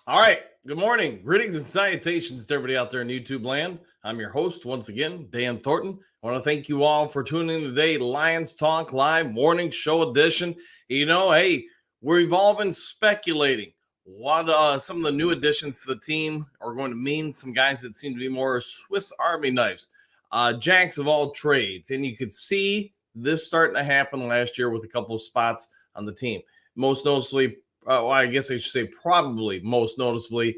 All right. Good morning. Greetings and salutations to everybody out there in YouTube land. I'm your host once again, Dan Thornton. I want to thank you all for tuning in today. Lions Talk Live Morning Show Edition. Hey, we've all been speculating what some of the new additions to the team are going to mean. Some guys that seem to be more Swiss Army knives, jacks of all trades. And you could see this starting to happen last year with a couple of spots on the team. Most noticeably, I guess I should say probably most noticeably,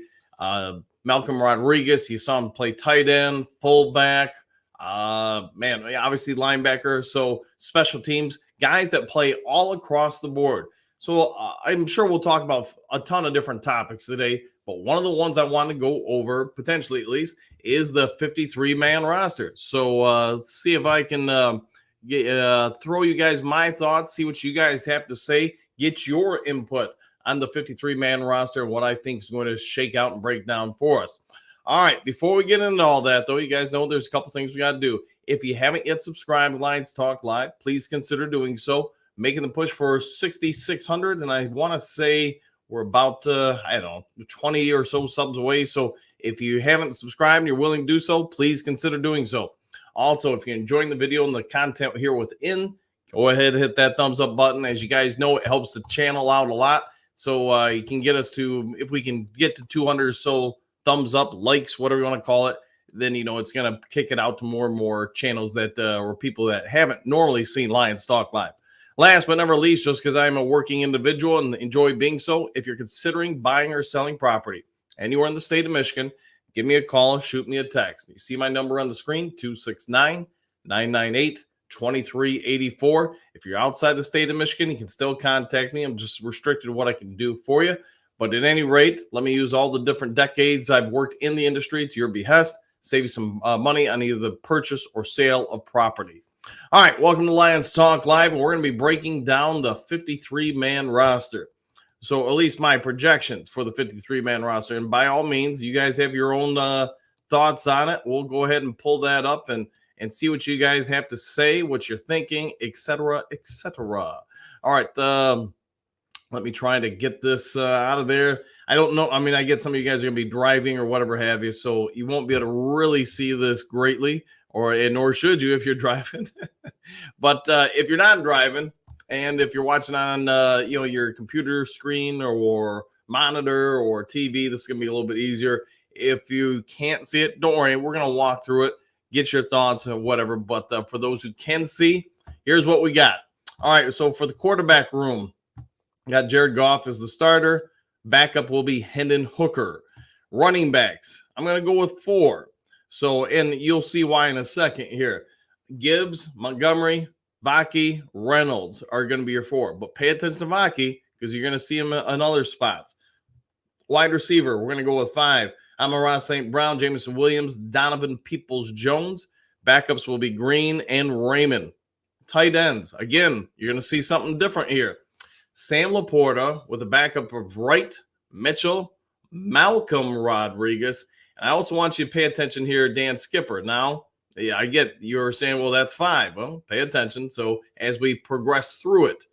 Malcolm Rodriguez. You saw him play tight end, fullback, obviously linebacker. So special teams, guys that play all across the board. So I'm sure we'll talk about a ton of different topics today. But one of the ones I want to go over, potentially at least, is the 53-man roster. So let's see if I can throw you guys my thoughts, see what you guys have to say, get your input on the 53-man roster, what I think is going to shake out and break down for us. All right, before we get into all that, though, you guys know there's a couple things we got to do. If you haven't yet subscribed to Lions Talk Live, please consider doing so, making the push for 6,600, and I want to say we're about, 20 or so subs away, so if you haven't subscribed and you're willing to do so, please consider doing so. Also, if you're enjoying the video and the content here within, go ahead and hit that thumbs up button. As you guys know, it helps the channel out a lot. So you can get us to, if we can get to 200 or so thumbs up, likes, whatever you want to call it, then, it's going to kick it out to more and more channels that or people that haven't normally seen Lions Talk Live. Last but never least, just because I'm a working individual and enjoy being so, if you're considering buying or selling property anywhere in the state of Michigan, give me a call, shoot me a text. You see my number on the screen, 269-998 2384. If you're outside the state of Michigan, you can still contact me. I'm just restricted to what I can do for you. But at any rate, let me use all the different decades I've worked in the industry to your behest, save you some money on either the purchase or sale of property. All right, welcome to Lions Talk Live, and we're going to be breaking down the 53-man roster. So at least my projections for the 53-man roster. And by all means, you guys have your own thoughts on it. We'll go ahead and pull that up and see what you guys have to say, what you're thinking, etc., etc. All right, let me try to get this out of there. I don't know. I mean, I get some of you guys are going to be driving or whatever have you, so you won't be able to really see this greatly, nor should you if you're driving. But if you're not driving, and if you're watching on your computer screen or monitor or TV, this is going to be a little bit easier. If you can't see it, don't worry. We're going to walk through it, get your thoughts or whatever. But for those who can see, here's what we got. All right, so for the quarterback room, got Jared Goff as the starter. Backup will be Hendon Hooker. Running backs, I'm going to go with 4. So, and you'll see why in a second here. Gibbs, Montgomery, Vaki, Reynolds are going to be your 4. But pay attention to Vaki because you're going to see him in other spots. Wide receiver, we're going to go with 5. Amon-Ra St. Brown, Jameson Williams, Donovan Peoples-Jones. Backups will be Green and Raymond. Tight ends, again, you're going to see something different here. Sam Laporta with a backup of Wright, Mitchell, Malcolm Rodriguez. And I also want you to pay attention here, Dan Skipper. Now, yeah, I get you're saying, well, that's 5. Well, pay attention. So as we progress through it,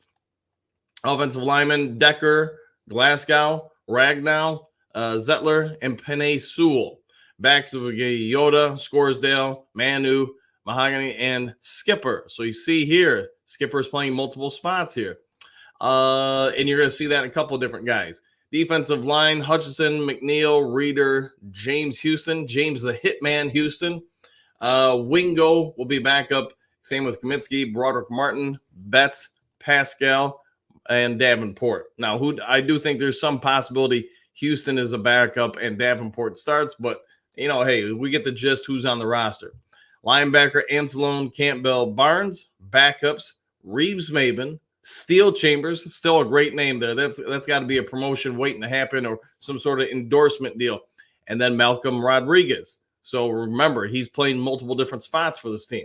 offensive lineman, Decker, Glasgow, Ragnow, Zettler, and Penei Sewell. Backs of Yoda, Scoresdale, Manu, Mahogany, and Skipper. So you see here, Skipper is playing multiple spots here. And you're going to see that in a couple of different guys. Defensive line, Hutchinson, McNeil, Reeder, James Houston, James the Hitman Houston. Wingo will be back up. Same with Kaminsky, Broderick Martin, Betts, Pascal, and Davenport. Now, I do think there's some possibility Houston is a backup and Davenport starts, but, hey, we get the gist who's on the roster. Linebacker, Anselone, Campbell, Barnes. Backups, Reeves Maben, Steel Chambers, still a great name there. That's got to be a promotion waiting to happen or some sort of endorsement deal. And then Malcolm Rodriguez. So remember, he's playing multiple different spots for this team.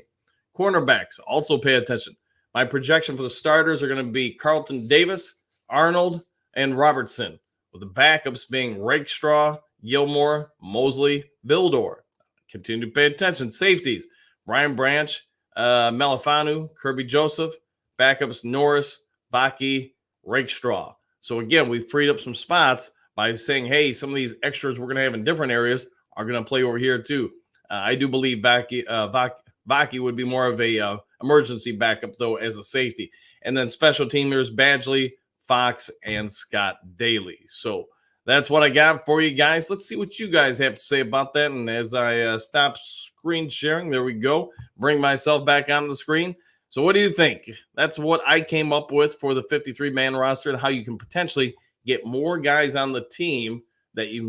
Cornerbacks, also pay attention. My projection for the starters are going to be Carlton Davis, Arnold, and Robertson, with the backups being Rakestraw, Gilmore, Mosley, Vildor. Continue to pay attention. Safeties, Brian Branch, Malafanu, Kirby Joseph. Backups, Norris, Baki, Rakestraw. So again, we freed up some spots, by saying, hey, some of these extras we're going to have in different areas are going to play over here too. I do believe Vaki would be more of a emergency backup, though, as a safety. And then special teamers, Badgley, Fox, and Scott Daly. So that's what I got for you guys. Let's see what you guys have to say about that. And as I stop screen sharing, there we go. Bring myself back on the screen. So what do you think? That's what I came up with for the 53-man roster and how you can potentially get more guys on the team that you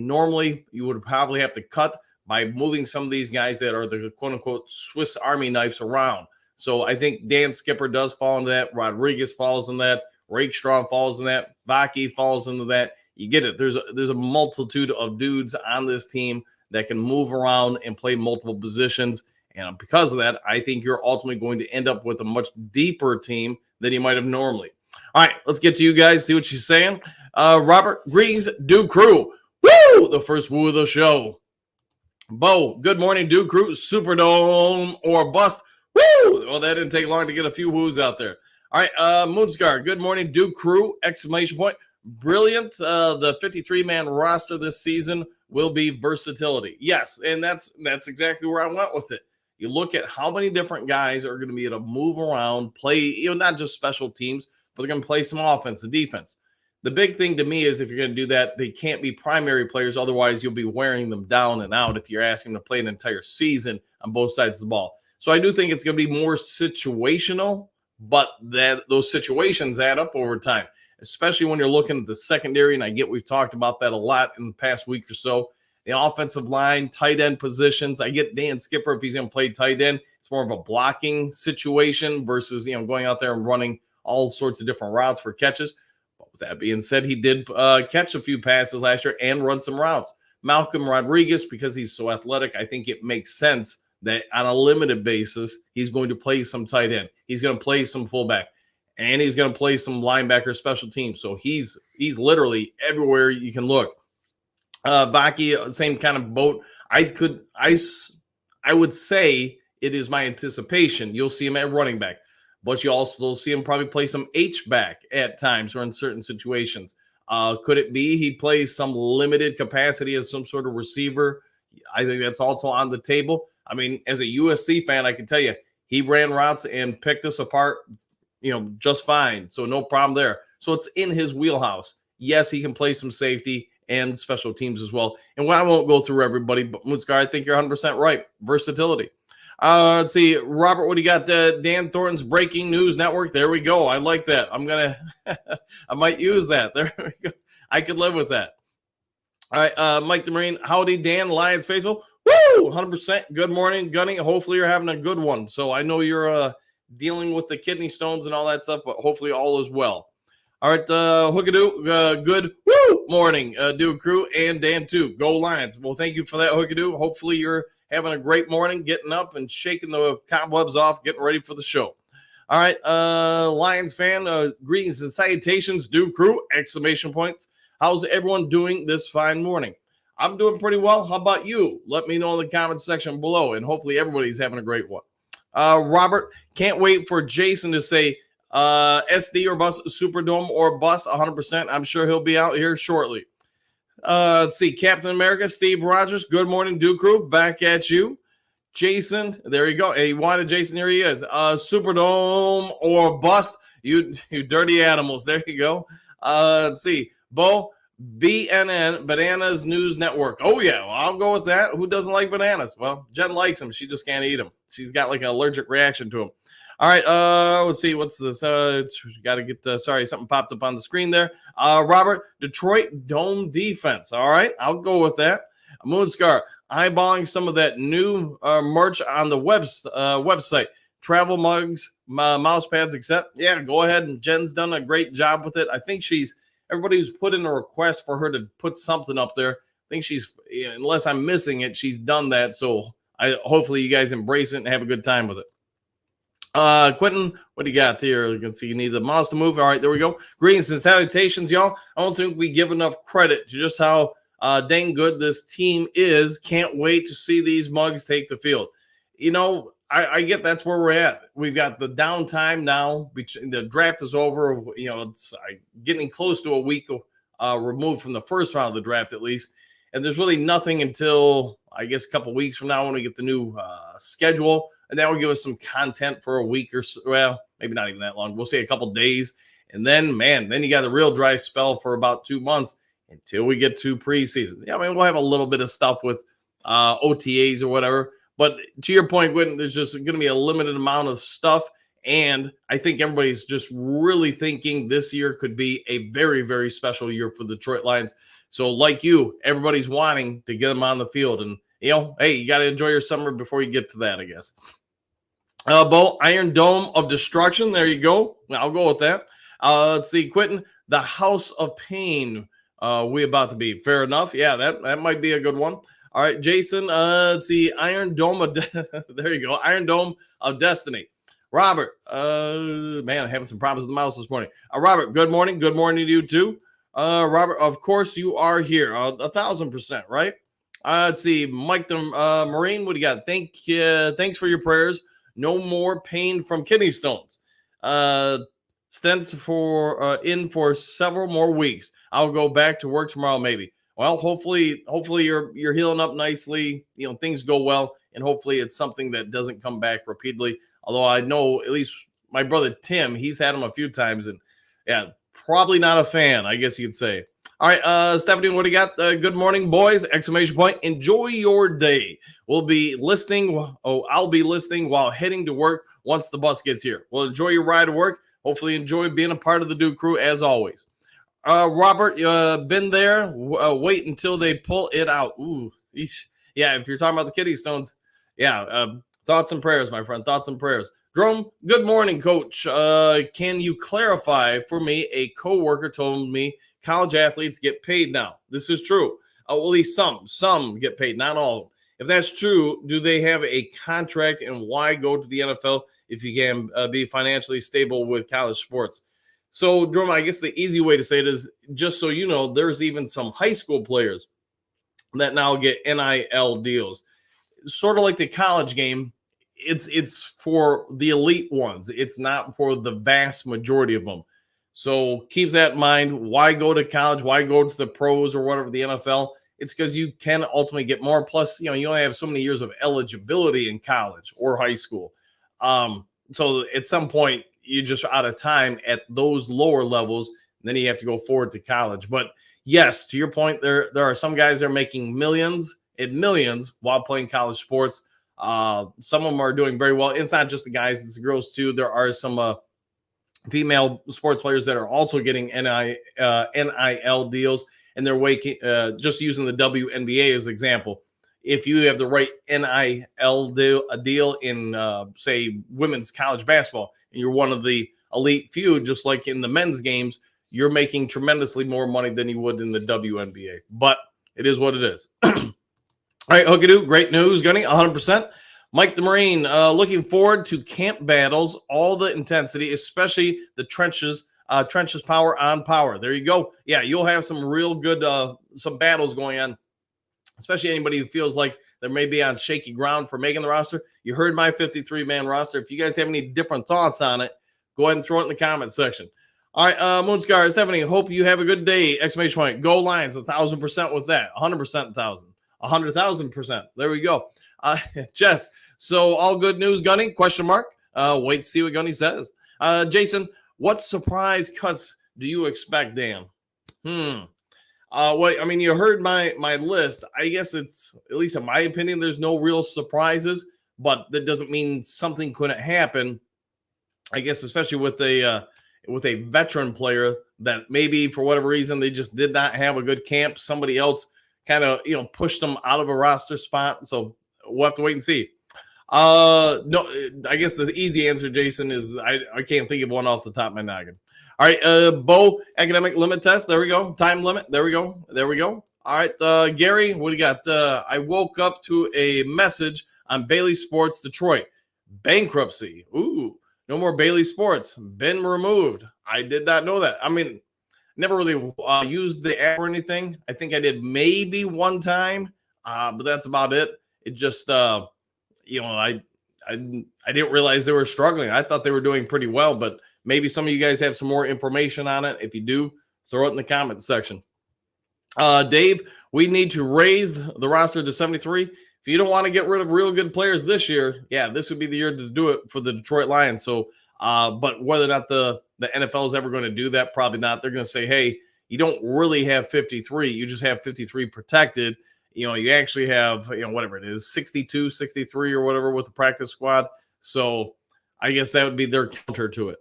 would probably have to cut by moving some of these guys that are the quote-unquote Swiss Army knives around. So I think Dan Skipper does fall into that. Rodriguez falls in that. Rakestraw falls in that. Vaki falls into that. You get it. There's a multitude of dudes on this team that can move around and play multiple positions. And because of that, I think you're ultimately going to end up with a much deeper team than you might have normally. All right, let's get to you guys, see what you're saying. Robert, greetings, Duke Crew. Woo! The first woo of the show. Bo, good morning, Duke Crew. Superdome or bust. Woo! Well, that didn't take long to get a few woos out there. All right, Moonscar, good morning, Duke Crew. Exclamation point. Brilliant. The 53-man roster this season will be versatility. Yes, and that's exactly where I went with it. You look at how many different guys are going to be able to move around, play, not just special teams, but they're going to play some offense and defense. The big thing to me is if you're going to do that, they can't be primary players. Otherwise, you'll be wearing them down and out if you're asking them to play an entire season on both sides of the ball. So I do think it's going to be more situational, but those situations add up over time, especially when you're looking at the secondary. And I get we've talked about that a lot in the past week or so. The offensive line, tight end positions. I get Dan Skipper if he's going to play tight end. It's more of a blocking situation versus going out there and running all sorts of different routes for catches. But with that being said, he did catch a few passes last year and run some routes. Malcolm Rodriguez, because he's so athletic, I think it makes sense that on a limited basis, he's going to play some tight end. He's going to play some fullback, and he's going to play some linebacker special teams. So he's literally everywhere you can look. Vaki, same kind of boat. I would say it is my anticipation you'll see him at running back, but you also see him probably play some H-back at times or in certain situations. Could it be he plays some limited capacity as some sort of receiver? I think that's also on the table. I mean, as a USC fan, I can tell you, he ran routes and picked us apart, just fine. So no problem there. So it's in his wheelhouse. Yes, he can play some safety and special teams as well. And I won't go through everybody, but Moonscar, I think you're 100% right. Versatility. Let's see, Robert, what do you got? Dan Thornton's Breaking News Network. There we go. I like that. I might use that. There we go. I could live with that. All right, Mike the Marine. Howdy, Dan, Lions faithful. Woo! 100%. Good morning, Gunny. Hopefully you're having a good one. So I know you're dealing with the kidney stones and all that stuff, but hopefully all is well. All right, Hookadoo, good morning, Duke Crew, and Dan too. Go Lions. Well, thank you for that, Hookadoo. Hopefully you're having a great morning, getting up and shaking the cobwebs off, getting ready for the show. All right, Lions fan, greetings and salutations, Duke Crew, exclamation points. How's everyone doing this fine morning? I'm doing pretty well. How about you? Let me know in the comments section below, and hopefully everybody's having a great one. Robert, can't wait for Jason to say SD or bus, Superdome or bus, 100%. I'm sure he'll be out here shortly. Let's see, Captain America, Steve Rogers. Good morning, Duke Crew. Back at you. Jason, there you go. Hey, you wanted Jason, here he is. Superdome or bust, you dirty animals. There you go. Let's see, Bo, BNN, Bananas News Network. Oh, yeah, well, I'll go with that. Who doesn't like bananas? Well, Jen likes them. She just can't eat them. She's got like an allergic reaction to them. All right, let's see. What's this? Got to get, sorry, something popped up on the screen there. Robert, Detroit Dome defense. All right, I'll go with that. Moonscar, eyeballing some of that new merch on the website. Travel mugs, mouse pads, etc. Yeah, go ahead. And Jen's done a great job with it. I think everybody who's put in a request for her to put something up there, I think unless I'm missing it, she's done that. So hopefully you guys embrace it and have a good time with it. Quentin, what do you got here? You can see you need the mouse to move. All right, there we go. Greetings and salutations, y'all. I don't think we give enough credit to just how dang good this team is. Can't wait to see these mugs take the field. I get that's where we're at. We've got the downtime now. The draft is over. It's getting close to a week removed from the first round of the draft, at least. And there's really nothing until, I guess, a couple weeks from now when we get the new schedule. And that will give us some content for a week or so. Well, maybe not even that long. We'll say a couple days. And then, man, then you got a real dry spell for about 2 months until we get to preseason. Yeah, I mean, we'll have a little bit of stuff with OTAs or whatever. But to your point, Quentin, there's just going to be a limited amount of stuff. And I think everybody's just really thinking this year could be a very, very special year for the Detroit Lions. So like you, everybody's wanting to get them on the field. And, hey, you got to enjoy your summer before you get to that, I guess. Bo, Iron Dome of Destruction. There you go. I'll go with that. Let's see, Quentin, the House of Pain. We about to be. Fair enough. Yeah, that might be a good one. All right, Jason, let's see, Iron Dome of there you go. Iron Dome of Destiny. Robert, man, I'm having some problems with the mouse this morning. Robert, good morning. Good morning to you too. Robert, of course you are here. 1,000%, right? Let's see, Mike the Marine, what do you got? Thanks for your prayers. No more pain from kidney stones. Stents for several more weeks. I'll go back to work tomorrow, maybe. Well, hopefully you're healing up nicely. Things go well, and hopefully it's something that doesn't come back repeatedly. Although I know at least my brother Tim, he's had them a few times, and yeah, probably not a fan, I guess you could say. All right, Stephanie, what do you got? Good morning, boys! Exclamation point! Enjoy your day. We'll be listening. I'll be listening while heading to work once the bus gets here. Well, enjoy your ride to work. Hopefully, enjoy being a part of the Duke crew as always. Robert, been there. Wait until they pull it out. Ooh, yeah. If you're talking about the kidney stones, yeah. Thoughts and prayers, my friend. Thoughts and prayers. Jerome, good morning, Coach. Can you clarify for me? A coworker told me college athletes get paid now. This is true. At least some get paid, not all of them. If that's true, do they have a contract, and why go to the NFL if you can be financially stable with college sports? So, Jerome, I guess the easy way to say it is, just so you know, there's even some high school players that now get NIL deals. Sort of like the college game, it's for the elite ones. It's not for the vast majority of them. So keep that in mind. Why go to college? Why go to the pros or whatever, the NFL? It's because you can ultimately get more. Plus, you only have so many years of eligibility in college or high school. So at some point, you're just out of time at those lower levels. And then you have to go forward to college. But yes, to your point, there are some guys that are making millions and millions while playing college sports. Some of them are doing very well. It's not just the guys, it's the girls too. There are some female sports players that are also getting NIL deals, and they're just using the WNBA as an example. If you have the right NIL deal in, say, women's college basketball, and you're one of the elite few, just like in the men's games, you're making tremendously more money than you would in the WNBA. But it is what it is. All right, Hookadoo, great news, Gunny, 100%. Mike the Marine, looking forward to camp battles, all the intensity, especially the trenches power on power. There you go. Yeah, you'll have some real good some battles going on, especially anybody who feels like they may be on shaky ground for making the roster. You heard my 53-man roster. If you guys have any different thoughts on it, go ahead and throw it in the comment section. All right, Moonscar, Stephanie, hope you have a good day. Exclamation point. Go Lions, 1,000% with that. 100%, 1,000. 100,000%. There we go. Jess, so all good news, Gunny? Question mark. Wait to see what Gunny says. Jason, what surprise cuts do you expect, Dan? Well, I mean, you heard my list. I guess it's, at least in my opinion, there's no real surprises, but that doesn't mean something couldn't happen. I guess, especially with a veteran player that maybe for whatever reason they just did not have a good camp. Somebody else kind of, pushed them out of a roster spot. So we'll have to wait and see. No, I guess the easy answer, Jason, is I can't think of one off the top of my noggin. All right, Bo, academic limit test. There we go. Time limit. There we go. All right, Gary, what do you got? I woke up to a message on Bailey Sports Detroit. Bankruptcy. Ooh, no more Bailey Sports. Been removed. I did not know that. I mean, never really used the app or anything. I think I did maybe one time, but that's about it. It just, I didn't realize they were struggling. I thought they were doing pretty well, but maybe some of you guys have some more information on it. If you do, throw it in the comments section. Dave, we need to raise the roster to 73. If you don't want to get rid of real good players this year, yeah, this would be the year to do it for the Detroit Lions. So, but whether or not the NFL is ever going to do that, probably not. They're going to say, hey, you don't really have 53. You just have 53 protected. You actually have, whatever it is, 62, 63 or whatever with the practice squad. So I guess that would be their counter to it.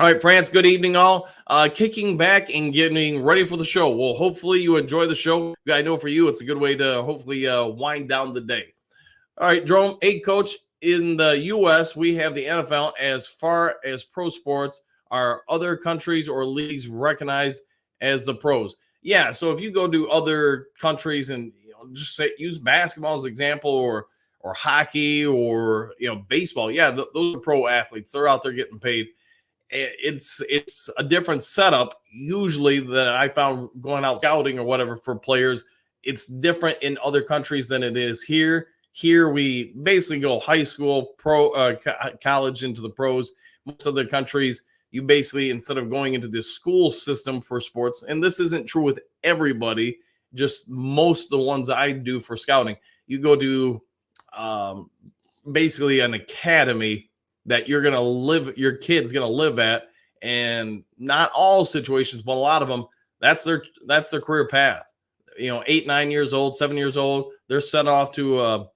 All right, France, good evening, all. Kicking back and getting ready for the show. Well, hopefully you enjoy the show. I know for you, it's a good way to hopefully wind down the day. All right, Jerome, coach, in the U.S., we have the NFL. As far as pro sports, are other countries or leagues recognized as the pros? Yeah, so if you go to other countries and just say use basketball as an example, or hockey, or baseball, yeah, those are pro athletes. They're out there getting paid. It's a different setup usually that I found going out scouting or whatever for players. It's different in other countries than it is here. Here we basically go high school, pro, college into the pros. Most of the countries, you basically, instead of going into the school system for sports, and this isn't true with everybody, just most of the ones I do for scouting, you go to basically an academy that you're going to live, your kid's going to live at. And not all situations, but a lot of them, that's their career path. 8, 9 years old, 7 years old, they're sent off to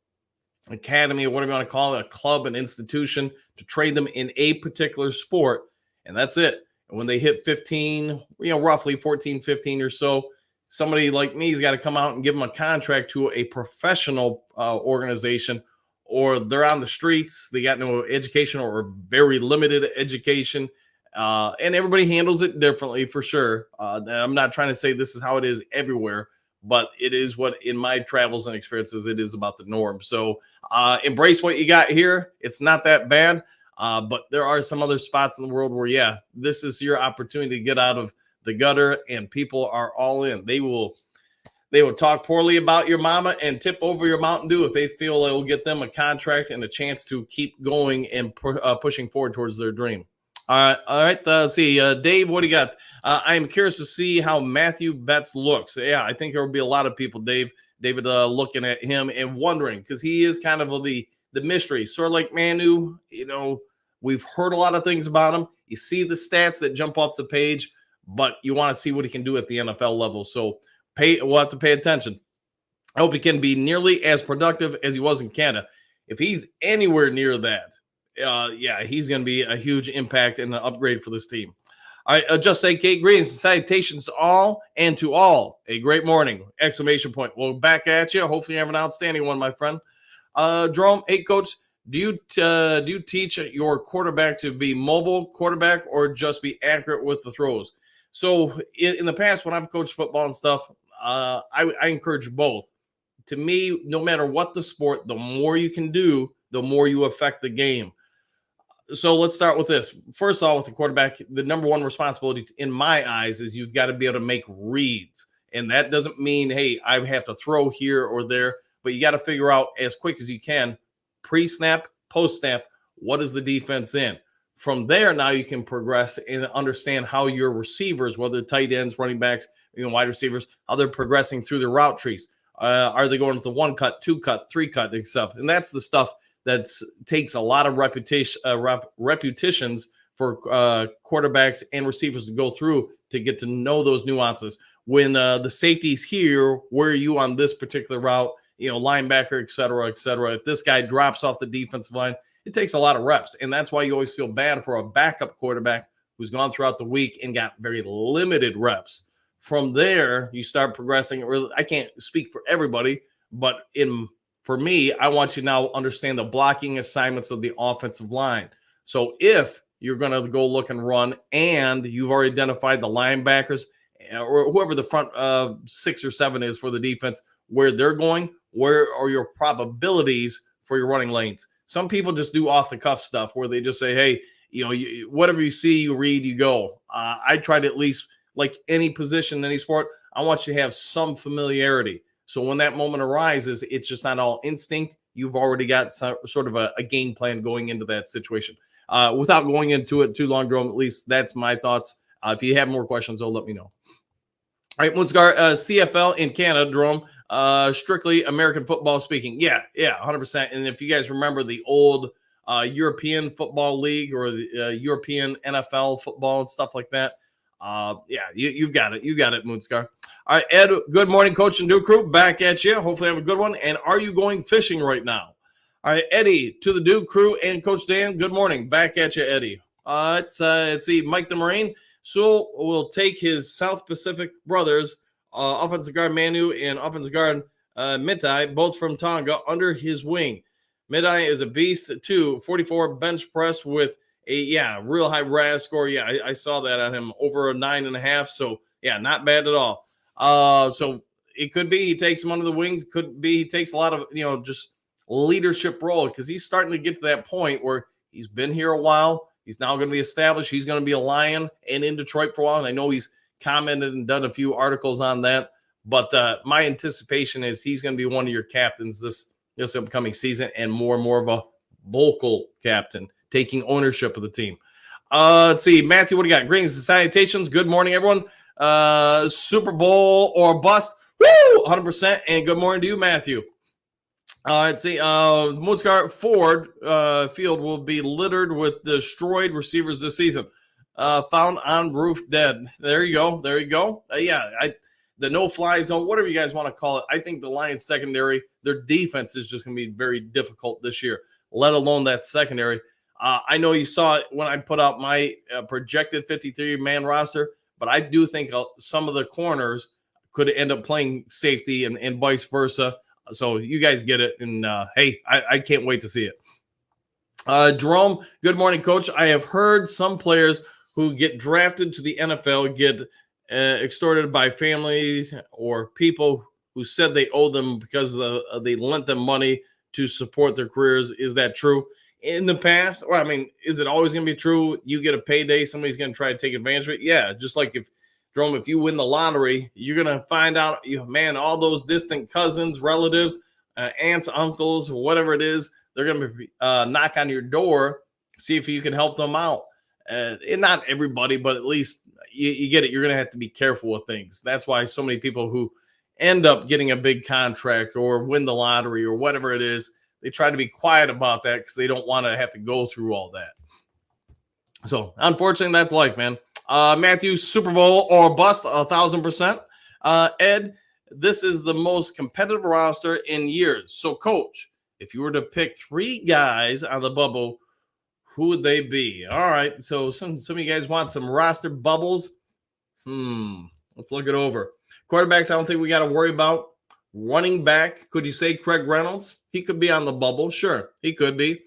academy, or whatever you want to call it, a club, an institution, to train them in a particular sport. And that's it. And when they hit 15, roughly 14, 15 or so, somebody like me has got to come out and give them a contract to a professional organization, or they're on the streets. They got no education or very limited education. And everybody handles it differently for sure. I'm not trying to say this is how it is everywhere, but it is what, in my travels and experiences, it is about the norm. So embrace what you got here. It's not that bad. But there are some other spots in the world where, yeah, this is your opportunity to get out of the gutter, and people are all in. They will talk poorly about your mama and tip over your Mountain Dew if they feel it will get them a contract and a chance to keep going and pushing forward towards their dream. All right. Let's see. Dave, what do you got? I am curious to see how Matthew Betts looks. Yeah, I think there will be a lot of people, David, looking at him and wondering, because he is kind of the mystery, sort of like Manu. We've heard a lot of things about him. You see the stats that jump off the page, but you want to see what he can do at the NFL level. So we'll have to pay attention. I hope he can be nearly as productive as he was in Canada. If he's anywhere near that, yeah, he's going to be a huge impact and an upgrade for this team. All right, just say, Kate, greetings and salutations to all, and to all a great morning! Exclamation point. Well, back at you. Hopefully you have an outstanding one, my friend. Jerome, coach, do you teach your quarterback to be mobile quarterback, or just be accurate with the throws? So in the past, when I've coached football and stuff, I encourage both. To me, no matter what the sport, the more you can do, the more you affect the game. So let's start with this. First of all, with the quarterback, the number one responsibility in my eyes is you've got to be able to make reads. And that doesn't mean, hey, I have to throw here or there, but you got to figure out as quick as you can, pre-snap, post-snap, what is the defense in? From there, now you can progress and understand how your receivers, whether tight ends, running backs, wide receivers, how they're progressing through their route trees. Are they going with the 1 cut, 2 cut, 3 cut and stuff? And that's the stuff that takes a lot of repetitions for quarterbacks and receivers to go through to get to know those nuances. When the safety's here, where are you on this particular route? Linebacker, et cetera, et cetera. If this guy drops off the defensive line, it takes a lot of reps. And that's why you always feel bad for a backup quarterback who's gone throughout the week and got very limited reps. From there, you start progressing. I can't speak for everybody, but for me, I want you to now understand the blocking assignments of the offensive line. So if you're going to go look and run, and you've already identified the linebackers or whoever the front 6 or 7 is for the defense, where they're going, where are your probabilities for your running lanes? Some people just do off the cuff stuff where they just say, hey, whatever you see, you read, you go. I try to, at least like any position, any sport, I want you to have some familiarity. So when that moment arises, it's just not all instinct. You've already got sort of a game plan going into that situation. Without going into it too long, Jerome, at least that's my thoughts. If you have more questions, let me know. All right, Moonscar, CFL in Canada, Jerome, strictly American football speaking. Yeah, 100%. And if you guys remember the old European Football League or the European NFL football and stuff like that, yeah, you've got it. You got it, Moonscar. All right, Ed, good morning, Coach and Duke Crew. Back at you. Hopefully, have a good one. And are you going fishing right now? All right, Eddie, to the Duke Crew and Coach Dan, good morning. Back at you, Eddie. Let's see, Mike the Marine. Sewell will take his South Pacific brothers, offensive guard Manu and offensive guard Mitai, both from Tonga, under his wing. Mitai is a beast too. 44 bench press with a real high RAS score. Yeah, I saw that on him, over a 9.5. So yeah, not bad at all. So it could be he takes him under the wings. Could be he takes a lot of just leadership role because he's starting to get to that point where he's been here a while. He's now going to be established. He's going to be a Lion and in Detroit for a while. And I know he's commented and done a few articles on that. But my anticipation is he's going to be one of your captains this upcoming season and more of a vocal captain, taking ownership of the team. Let's see. Matthew, what do you got? Greetings and salutations. Good morning, everyone. Super Bowl or bust. Woo! 100%. And good morning to you, Matthew. Let's see. Moonscar Ford Field will be littered with destroyed receivers this season. Found on roof dead. There you go. The no-fly zone, whatever you guys want to call it. I think the Lions secondary, their defense is just going to be very difficult this year, let alone that secondary. I know you saw it when I put out my projected 53-man roster, but I do think some of the corners could end up playing safety and vice versa. So you guys get it. And, hey, I can't wait to see it. Jerome, good morning, Coach. I have heard some players who get drafted to the NFL get extorted by families or people who said they owe them because they lent them money to support their careers. Is that true? In the past, or I mean, is it always going to be true? You get a payday, somebody's going to try to take advantage of it. Yeah, just like Jerome, if you win the lottery, you're going to find out, all those distant cousins, relatives, aunts, uncles, whatever it is, they're going to knock on your door, see if you can help them out. And not everybody, but at least you get it. You're going to have to be careful with things. That's why so many people who end up getting a big contract or win the lottery or whatever it is, they try to be quiet about that because they don't want to have to go through all that. So, unfortunately, that's life, man. Matthew, Super Bowl or bust, 1,000%. Ed, this is the most competitive roster in years. So, Coach, if you were to pick 3 guys on the bubble, who would they be? All right, so some of you guys want some roster bubbles. Let's look it over. Quarterbacks, I don't think we got to worry about. Running back, could you say Craig Reynolds? He could be on the bubble. Sure, he could be.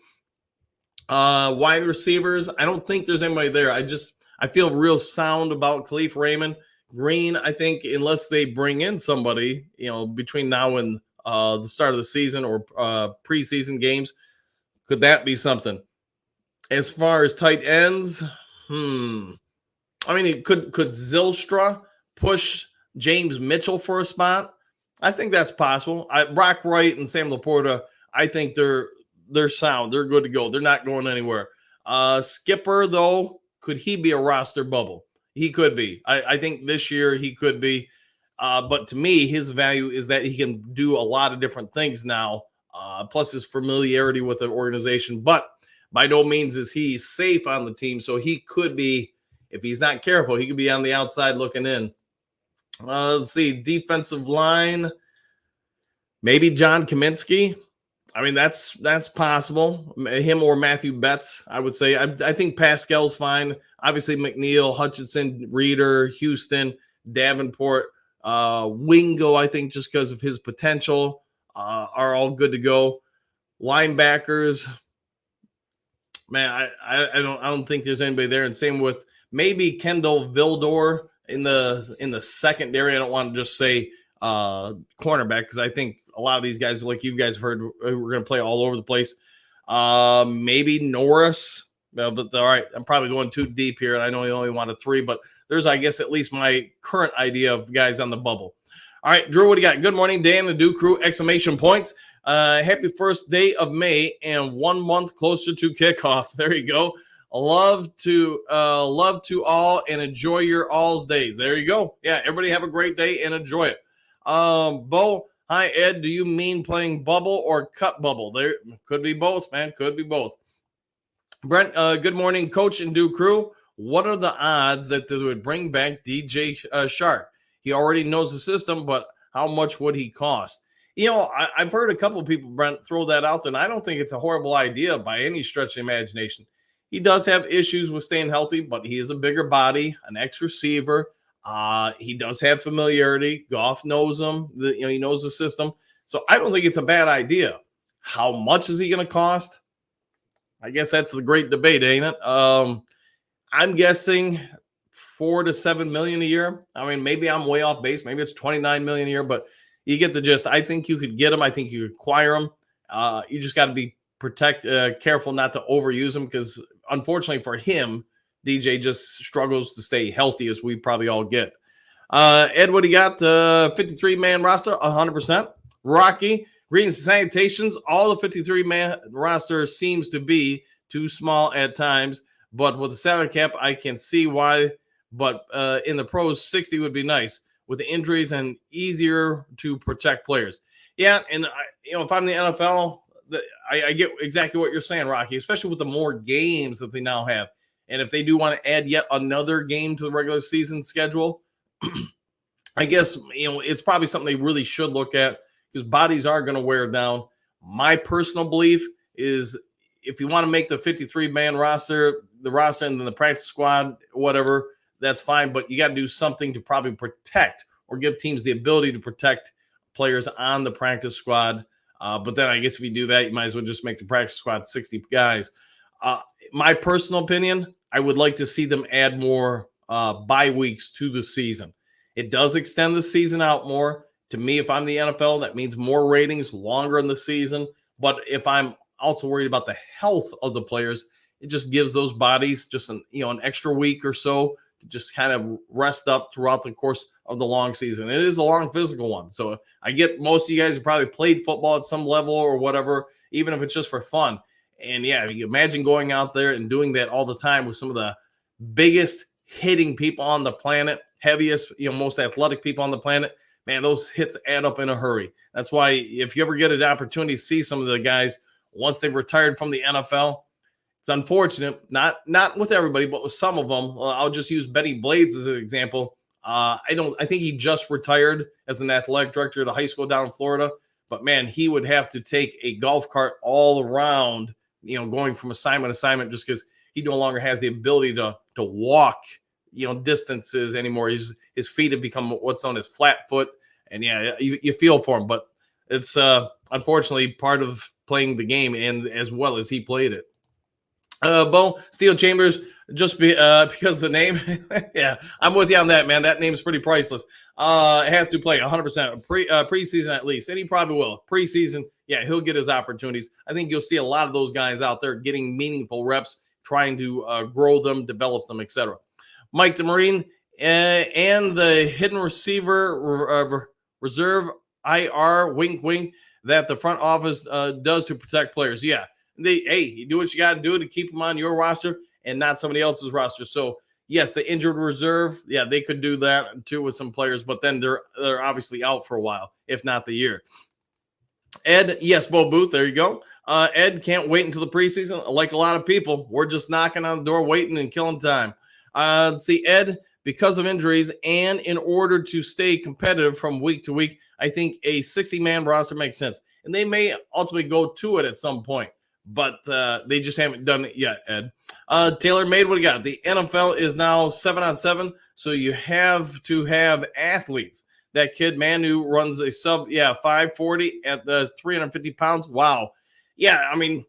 Wide receivers, I don't think there's anybody there. I feel real sound about Khalif Raymond. Green, I think, unless they bring in somebody, between now and the start of the season or preseason games, could that be something? As far as tight ends, I mean, could Zylstra push James Mitchell for a spot? I think that's possible. Brock Wright and Sam Laporta, I think they're sound. They're good to go. They're not going anywhere. Skipper, though, could he be a roster bubble? He could be. I think this year he could be. But to me, his value is that he can do a lot of different things now, plus his familiarity with the organization. But by no means is he safe on the team. So he could be, if he's not careful, he could be on the outside looking in. Let's see. Defensive line, maybe John Kaminsky. I mean, that's possible. Him or Matthew Betts, I would say. I think Pascal's fine. Obviously, McNeil, Hutchinson, Reeder, Houston, Davenport, Wingo, I think just because of his potential, are all good to go. Linebackers, man, I don't think there's anybody there. And same with maybe Kendall Vildor in the secondary. I don't want to just say cornerback because I think a lot of these guys, like you guys have heard, we're going to play all over the place. Maybe Norris. But all right, I'm probably going too deep here, and I know you only wanted 3, but there's, I guess, at least my current idea of guys on the bubble. All right, Drew, what do you got? Good morning, Dan, the Duke Crew, exclamation points. Happy first day of May and 1 month closer to kickoff. There you go. Love to all and enjoy your all's day. There you go. Yeah, everybody have a great day and enjoy it. Bo, hi Ed. Do you mean playing bubble or cut bubble? There could be both, man. Could be both. Brent, good morning, coach and do crew. What are the odds that they would bring back DJ Shark? He already knows the system, but how much would he cost? I've heard a couple of people, Brent, throw that out there, and I don't think it's a horrible idea by any stretch of the imagination. He does have issues with staying healthy, but he is a bigger body, an ex-receiver. He does have familiarity. Goff knows him. He knows the system. So I don't think it's a bad idea. How much is he going to cost? I guess that's the great debate, ain't it? I'm guessing 4 to 7 million a year. I mean, maybe I'm way off base. Maybe it's 29 million a year, but you get the gist. I think you could get him. I think you could acquire him. You just got to be careful not to overuse him because, unfortunately for him, DJ just struggles to stay healthy, as we probably all get. Ed, what do you got? The 53-man roster, 100%. Rocky, greetings and salutations. All the 53-man roster seems to be too small at times, but with the salary cap, I can see why. But in the pros, 60 would be nice with the injuries and easier to protect players. Yeah, and if I'm the NFL, I get exactly what you're saying, Rocky, especially with the more games that they now have. And if they do want to add yet another game to the regular season schedule, I guess, it's probably something they really should look at because bodies are going to wear down. My personal belief is if you want to make the 53-man roster, the roster and then the practice squad, whatever, that's fine. But you got to do something to probably protect or give teams the ability to protect players on the practice squad. But then I guess if you do that, you might as well just make the practice squad 60 guys. My personal opinion, I would like to see them add more bye weeks to the season. It does extend the season out more. To me, if I'm the NFL, that means more ratings, longer in the season. But if I'm also worried about the health of the players, it just gives those bodies just an extra week or so to just kind of rest up throughout the course of the long season. It is a long physical one. So I get most of you guys have probably played football at some level or whatever, even if it's just for fun. And yeah, if you imagine going out there and doing that all the time with some of the biggest hitting people on the planet, heaviest, most athletic people on the planet, man, those hits add up in a hurry. That's why if you ever get an opportunity to see some of the guys once they've retired from the NFL, it's unfortunate, not with everybody, but with some of them. I'll just use Benny Blades as an example. I think he just retired as an athletic director at a high school down in Florida, but man, he would have to take a golf cart all around, going from assignment to assignment just because he no longer has the ability to walk, distances anymore. His feet have become what's known as flat foot. And yeah, you feel for him, but it's unfortunately part of playing the game and as well as he played it. Bo, Steel Chambers, just because the name, yeah, I'm with you on that, man. That name's pretty priceless. It has to play 100% preseason at least, and he probably will. Preseason, yeah, he'll get his opportunities. I think you'll see a lot of those guys out there getting meaningful reps, trying to grow them, develop them, etc. Mike the Marine and the hidden receiver reserve IR wink wink that the front office does to protect players. Yeah. You do what you got to do to keep them on your roster and not somebody else's roster. So yes, the injured reserve, yeah, they could do that too with some players, but then they're obviously out for a while, if not the year. Ed, yes, Bo Booth, there you go. Ed can't wait until the preseason. Like a lot of people, we're just knocking on the door, waiting and killing time. Let's see, Ed, because of injuries and in order to stay competitive from week to week, I think a 60-man roster makes sense. And they may ultimately go to it at some point. But they just haven't done it yet, Ed. Taylor Made, what do you got? The NFL is now 7-on-7, so you have to have athletes. That kid, Manu, runs a sub, 540 at the 350 pounds. Wow. Yeah, I mean,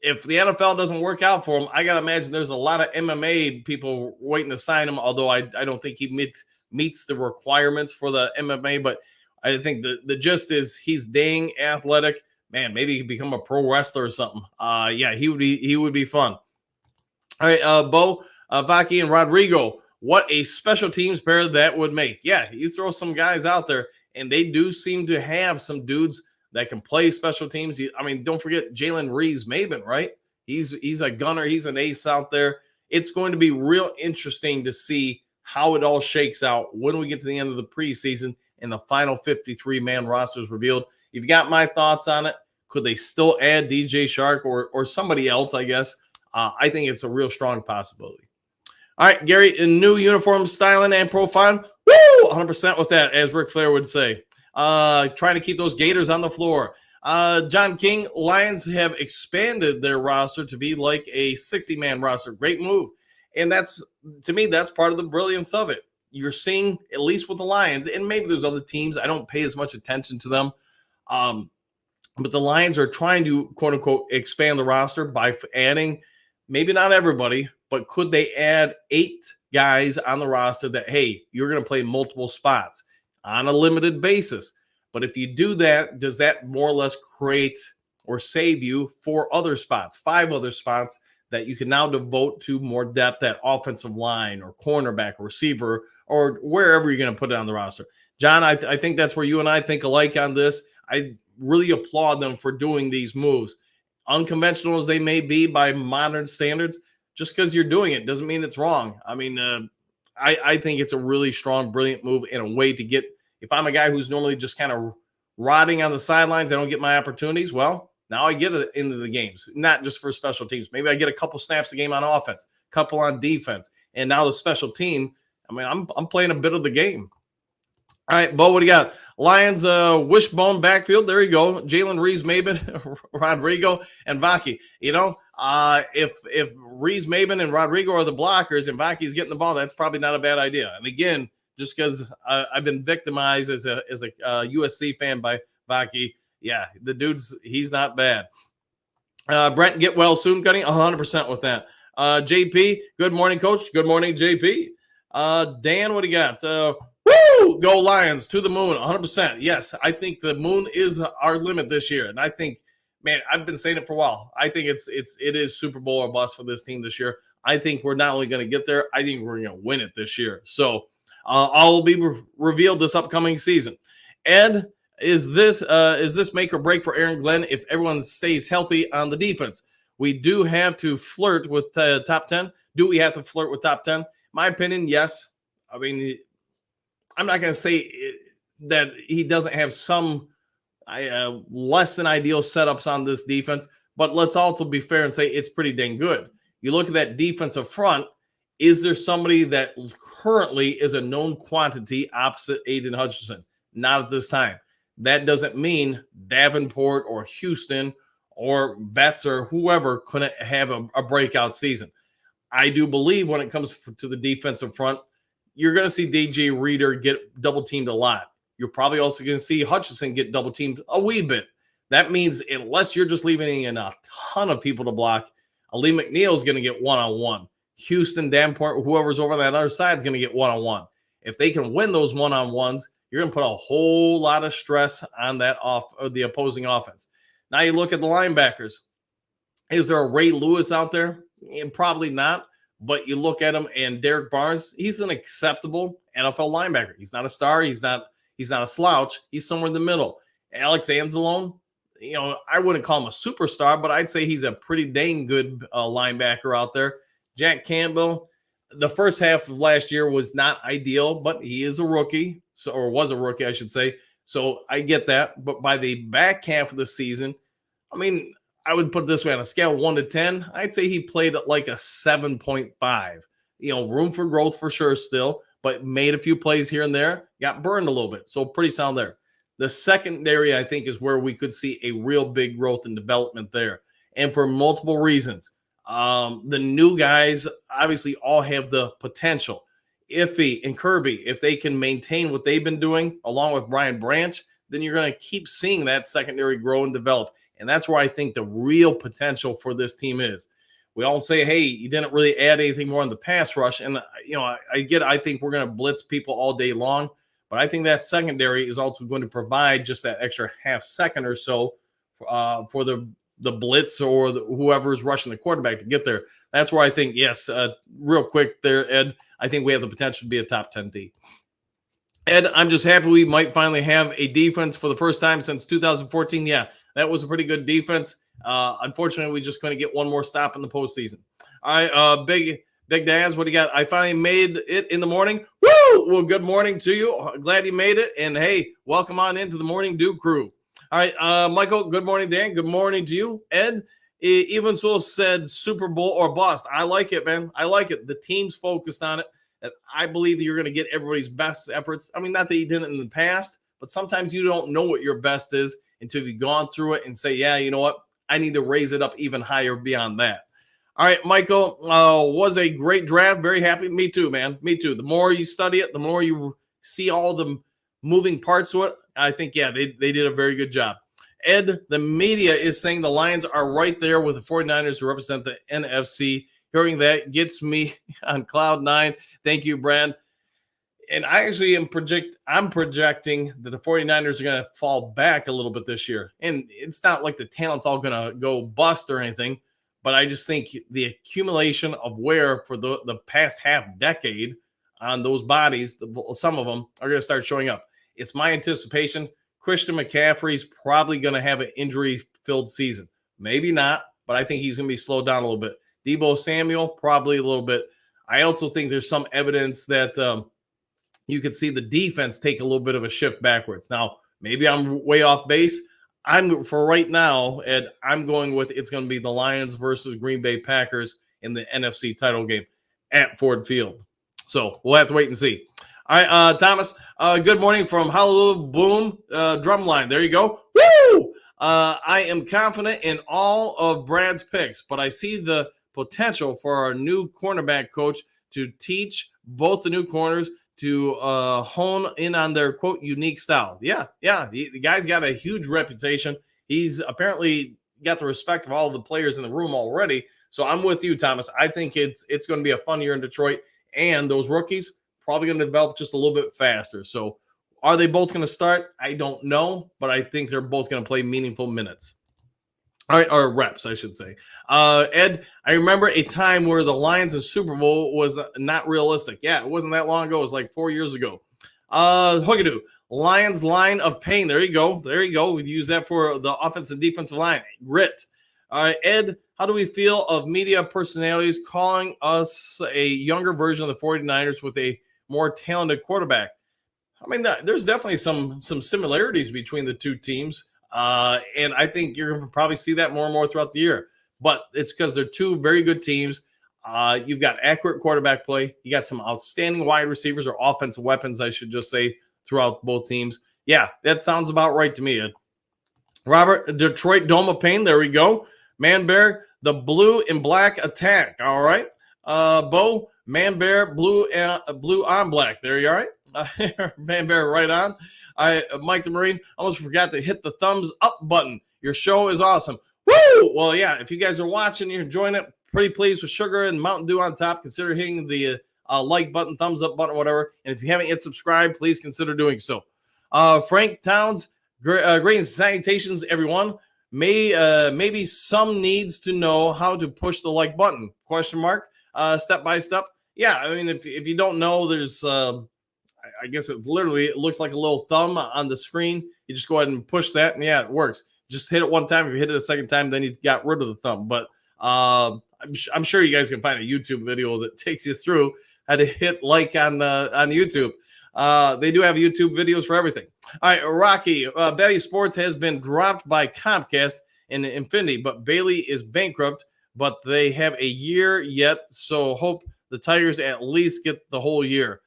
if the NFL doesn't work out for him, I got to imagine there's a lot of MMA people waiting to sign him, although I don't think he meets the requirements for the MMA. But I think the gist is he's dang athletic. Man, maybe he could become a pro wrestler or something. He would be fun. All right, Bo, Vaki, and Rodrigo. What a special teams pair that would make. Yeah, you throw some guys out there, and they do seem to have some dudes that can play special teams. Don't forget Jalen Reeves-Maben, right? He's a gunner. He's an ace out there. It's going to be real interesting to see how it all shakes out when we get to the end of the preseason and the final 53-man roster is revealed. You've got my thoughts on it. Could they still add DJ Shark or somebody else, I guess? I think it's a real strong possibility. All right, Gary, in new uniform styling and profiling, woo, 100% with that, as Ric Flair would say. Trying to keep those Gators on the floor. John King, Lions have expanded their roster to be like a 60-man roster. Great move. And that's, to me, that's part of the brilliance of it. You're seeing, at least with the Lions, and maybe there's other teams, I don't pay as much attention to them. But the Lions are trying to, quote unquote, expand the roster by adding, maybe not everybody, but could they add 8 guys on the roster that, hey, you're going to play multiple spots on a limited basis. But if you do that, does that more or less create or save you 4 other spots, 5 other spots that you can now devote to more depth at offensive line or cornerback or receiver or wherever you're going to put it on the roster? John, I think that's where you and I think alike on this. I really applaud them for doing these moves. Unconventional as they may be by modern standards, just because you're doing it doesn't mean it's wrong. I mean, I think it's a really strong, brilliant move and a way to get, if I'm a guy who's normally just kind of rotting on the sidelines, I don't get my opportunities. Well, now I get it into the games, not just for special teams. Maybe I get a couple snaps a game on offense, a couple on defense, and now the special team. I mean, I'm playing a bit of the game. All right, Bo, what do you got? Lions wishbone backfield. There you go. Jalen Reeves-Maybin, Rodrigo, and Vaki. You know, if Reeves-Maybin and Rodrigo are the blockers and Vaki's getting the ball, that's probably not a bad idea. And again, just because I've been victimized as a USC fan by Vaki, yeah, the he's not bad. Brent, get well soon, Gunny. 100% with that. JP, good morning, Coach. Good morning, JP. Dan, what do you got? Woo! Go Lions to the moon, 100%. Yes, I think the moon is our limit this year, and I think, man, I've been saying it for a while. I think it is Super Bowl or bust for this team this year. I think we're not only going to get there, I think we're going to win it this year. So all will be revealed this upcoming season. Ed, is this make or break for Aaron Glenn if everyone stays healthy on the defense? We do have to flirt with top 10. Do we have to flirt with top 10? My opinion, yes. I mean, I'm not going to say that he doesn't have some less than ideal setups on this defense, but let's also be fair and say it's pretty dang good. You look at that defensive front, is there somebody that currently is a known quantity opposite Aiden Hutchinson? Not at this time. That doesn't mean Davenport or Houston or Betts or whoever couldn't have a breakout season. I do believe when it comes to the defensive front, you're going to see DJ Reader get double teamed a lot. You're probably also going to see Hutchinson get double teamed a wee bit. That means unless you're just leaving in a ton of people to block, Ali McNeil is going to get one-on-one. Houston, Davenport, whoever's over that other side is going to get one-on-one. If they can win those one-on-ones, you're going to put a whole lot of stress on that the opposing offense. Now you look at the linebackers. Is there a Ray Lewis out there? Probably not. But you look at him and Derek Barnes, he's an acceptable NFL linebacker. He's not a star. He's not a slouch. He's somewhere in the middle. Alex Anzalone, I wouldn't call him a superstar, but I'd say he's a pretty dang good linebacker out there. Jack Campbell, the first half of last year was not ideal, but he is a rookie, or was a rookie, I should say. So I get that. But by the back half of the season, I mean, I would put it this way, on a scale of 1 to 10, I'd say he played at like a 7.5. Room for growth for sure still, but made a few plays here and there, got burned a little bit. So pretty sound there. The secondary, I think, is where we could see a real big growth and development there. And for multiple reasons. The new guys obviously all have the potential. Iffy and Kirby, if they can maintain what they've been doing along with Brian Branch, then you're going to keep seeing that secondary grow and develop. And that's where I think the real potential for this team is. We all say, hey, you didn't really add anything more in the pass rush. And, I think we're going to blitz people all day long. But I think that secondary is also going to provide just that extra half second or so for the blitz or whoever's rushing the quarterback to get there. That's where I think, yes, real quick there, Ed, I think we have the potential to be a top 10 D. Ed, I'm just happy we might finally have a defense for the first time since 2014. Yeah, that was a pretty good defense. Unfortunately, we just couldn't get one more stop in the postseason. All right, Big Daz, what do you got? I finally made it in the morning. Woo! Well, good morning to you. Glad you made it. And hey, welcome on into the Morning Dew crew. All right, Michael, good morning, Dan. Good morning to you. Ed, Evansville said Super Bowl or bust. I like it, man. I like it. The team's focused on it. I believe that you're going to get everybody's best efforts. I mean, not that you didn't in the past, but sometimes you don't know what your best is until you've gone through it and say, yeah, you know what? I need to raise it up even higher beyond that. All right, Michael, was a great draft. Very happy. Me too, man. Me too. The more you study it, the more you see all the moving parts to it. I think, yeah, they did a very good job. Ed, the media is saying the Lions are right there with the 49ers to represent the NFC. Hearing that gets me on cloud nine. Thank you, Brad. And I actually I'm projecting that the 49ers are going to fall back a little bit this year. And it's not like the talent's all going to go bust or anything, but I just think the accumulation of wear for the past half decade on those bodies, some of them are going to start showing up. It's my anticipation Christian McCaffrey's probably going to have an injury-filled season. Maybe not, but I think he's going to be slowed down a little bit. Deebo Samuel, probably a little bit. I also think there's some evidence that you could see the defense take a little bit of a shift backwards. Now, maybe I'm way off base. For right now, Ed, I'm going with it's going to be the Lions versus Green Bay Packers in the NFC title game at Ford Field. So we'll have to wait and see. All right, Thomas, good morning from Hallelujah Boom Drumline. There you go. Woo! I am confident in all of Brad's picks, but I see the potential for our new cornerback coach to teach both the new corners to hone in on their, quote, unique style. Yeah. The guy's got a huge reputation. He's apparently got the respect of all the players in the room already. So I'm with you, Thomas. I think it's going to be a fun year in Detroit, and those rookies probably going to develop just a little bit faster. So are they both going to start? I don't know, but I think they're both going to play meaningful minutes. All right, or reps, I should say. Ed, I remember a time where the Lions in Super Bowl was not realistic. Yeah, it wasn't that long ago. It was like 4 years ago. Hoogadoo, Lions line of pain. There you go. We've used that for the offensive and defensive line. Grit. All right, Ed, how do we feel of media personalities calling us a younger version of the 49ers with a more talented quarterback? I mean, there's definitely some similarities between the two teams. And I think you're going to probably see that more and more throughout the year. But it's because they're two very good teams. You've got accurate quarterback play. You got some outstanding wide receivers or offensive weapons, I should just say, throughout both teams. Yeah, that sounds about right to me, Ed. Robert, Detroit Dome of Pain. There we go. Man Bear, the blue and black attack. All right. Bo, Man Bear, blue on black. There you are. Man Bear, right on. Mike the Marine, almost forgot to hit the thumbs up button. Your show is awesome. Woo! Well, yeah, if you guys are watching, you're enjoying it, pretty pleased with sugar and Mountain Dew on top, consider hitting the like button, thumbs up button, whatever. And if you haven't yet subscribed, please consider doing so. Frank Towns, great salutations, everyone. Maybe some needs to know how to push the like button, question mark, step by step. Yeah, I mean, if you don't know, there's I guess it looks like a little thumb on the screen. You just go ahead and push that, and yeah, it works. Just hit it one time. If you hit it a second time, then you got rid of the thumb. But I'm sure you guys can find a YouTube video that takes you through how to hit like on YouTube. They do have YouTube videos for everything. All right, Rocky, Value Sports has been dropped by Comcast and Infinity, but Bailey is bankrupt, but they have a year yet, so hope the Tigers at least get the whole year.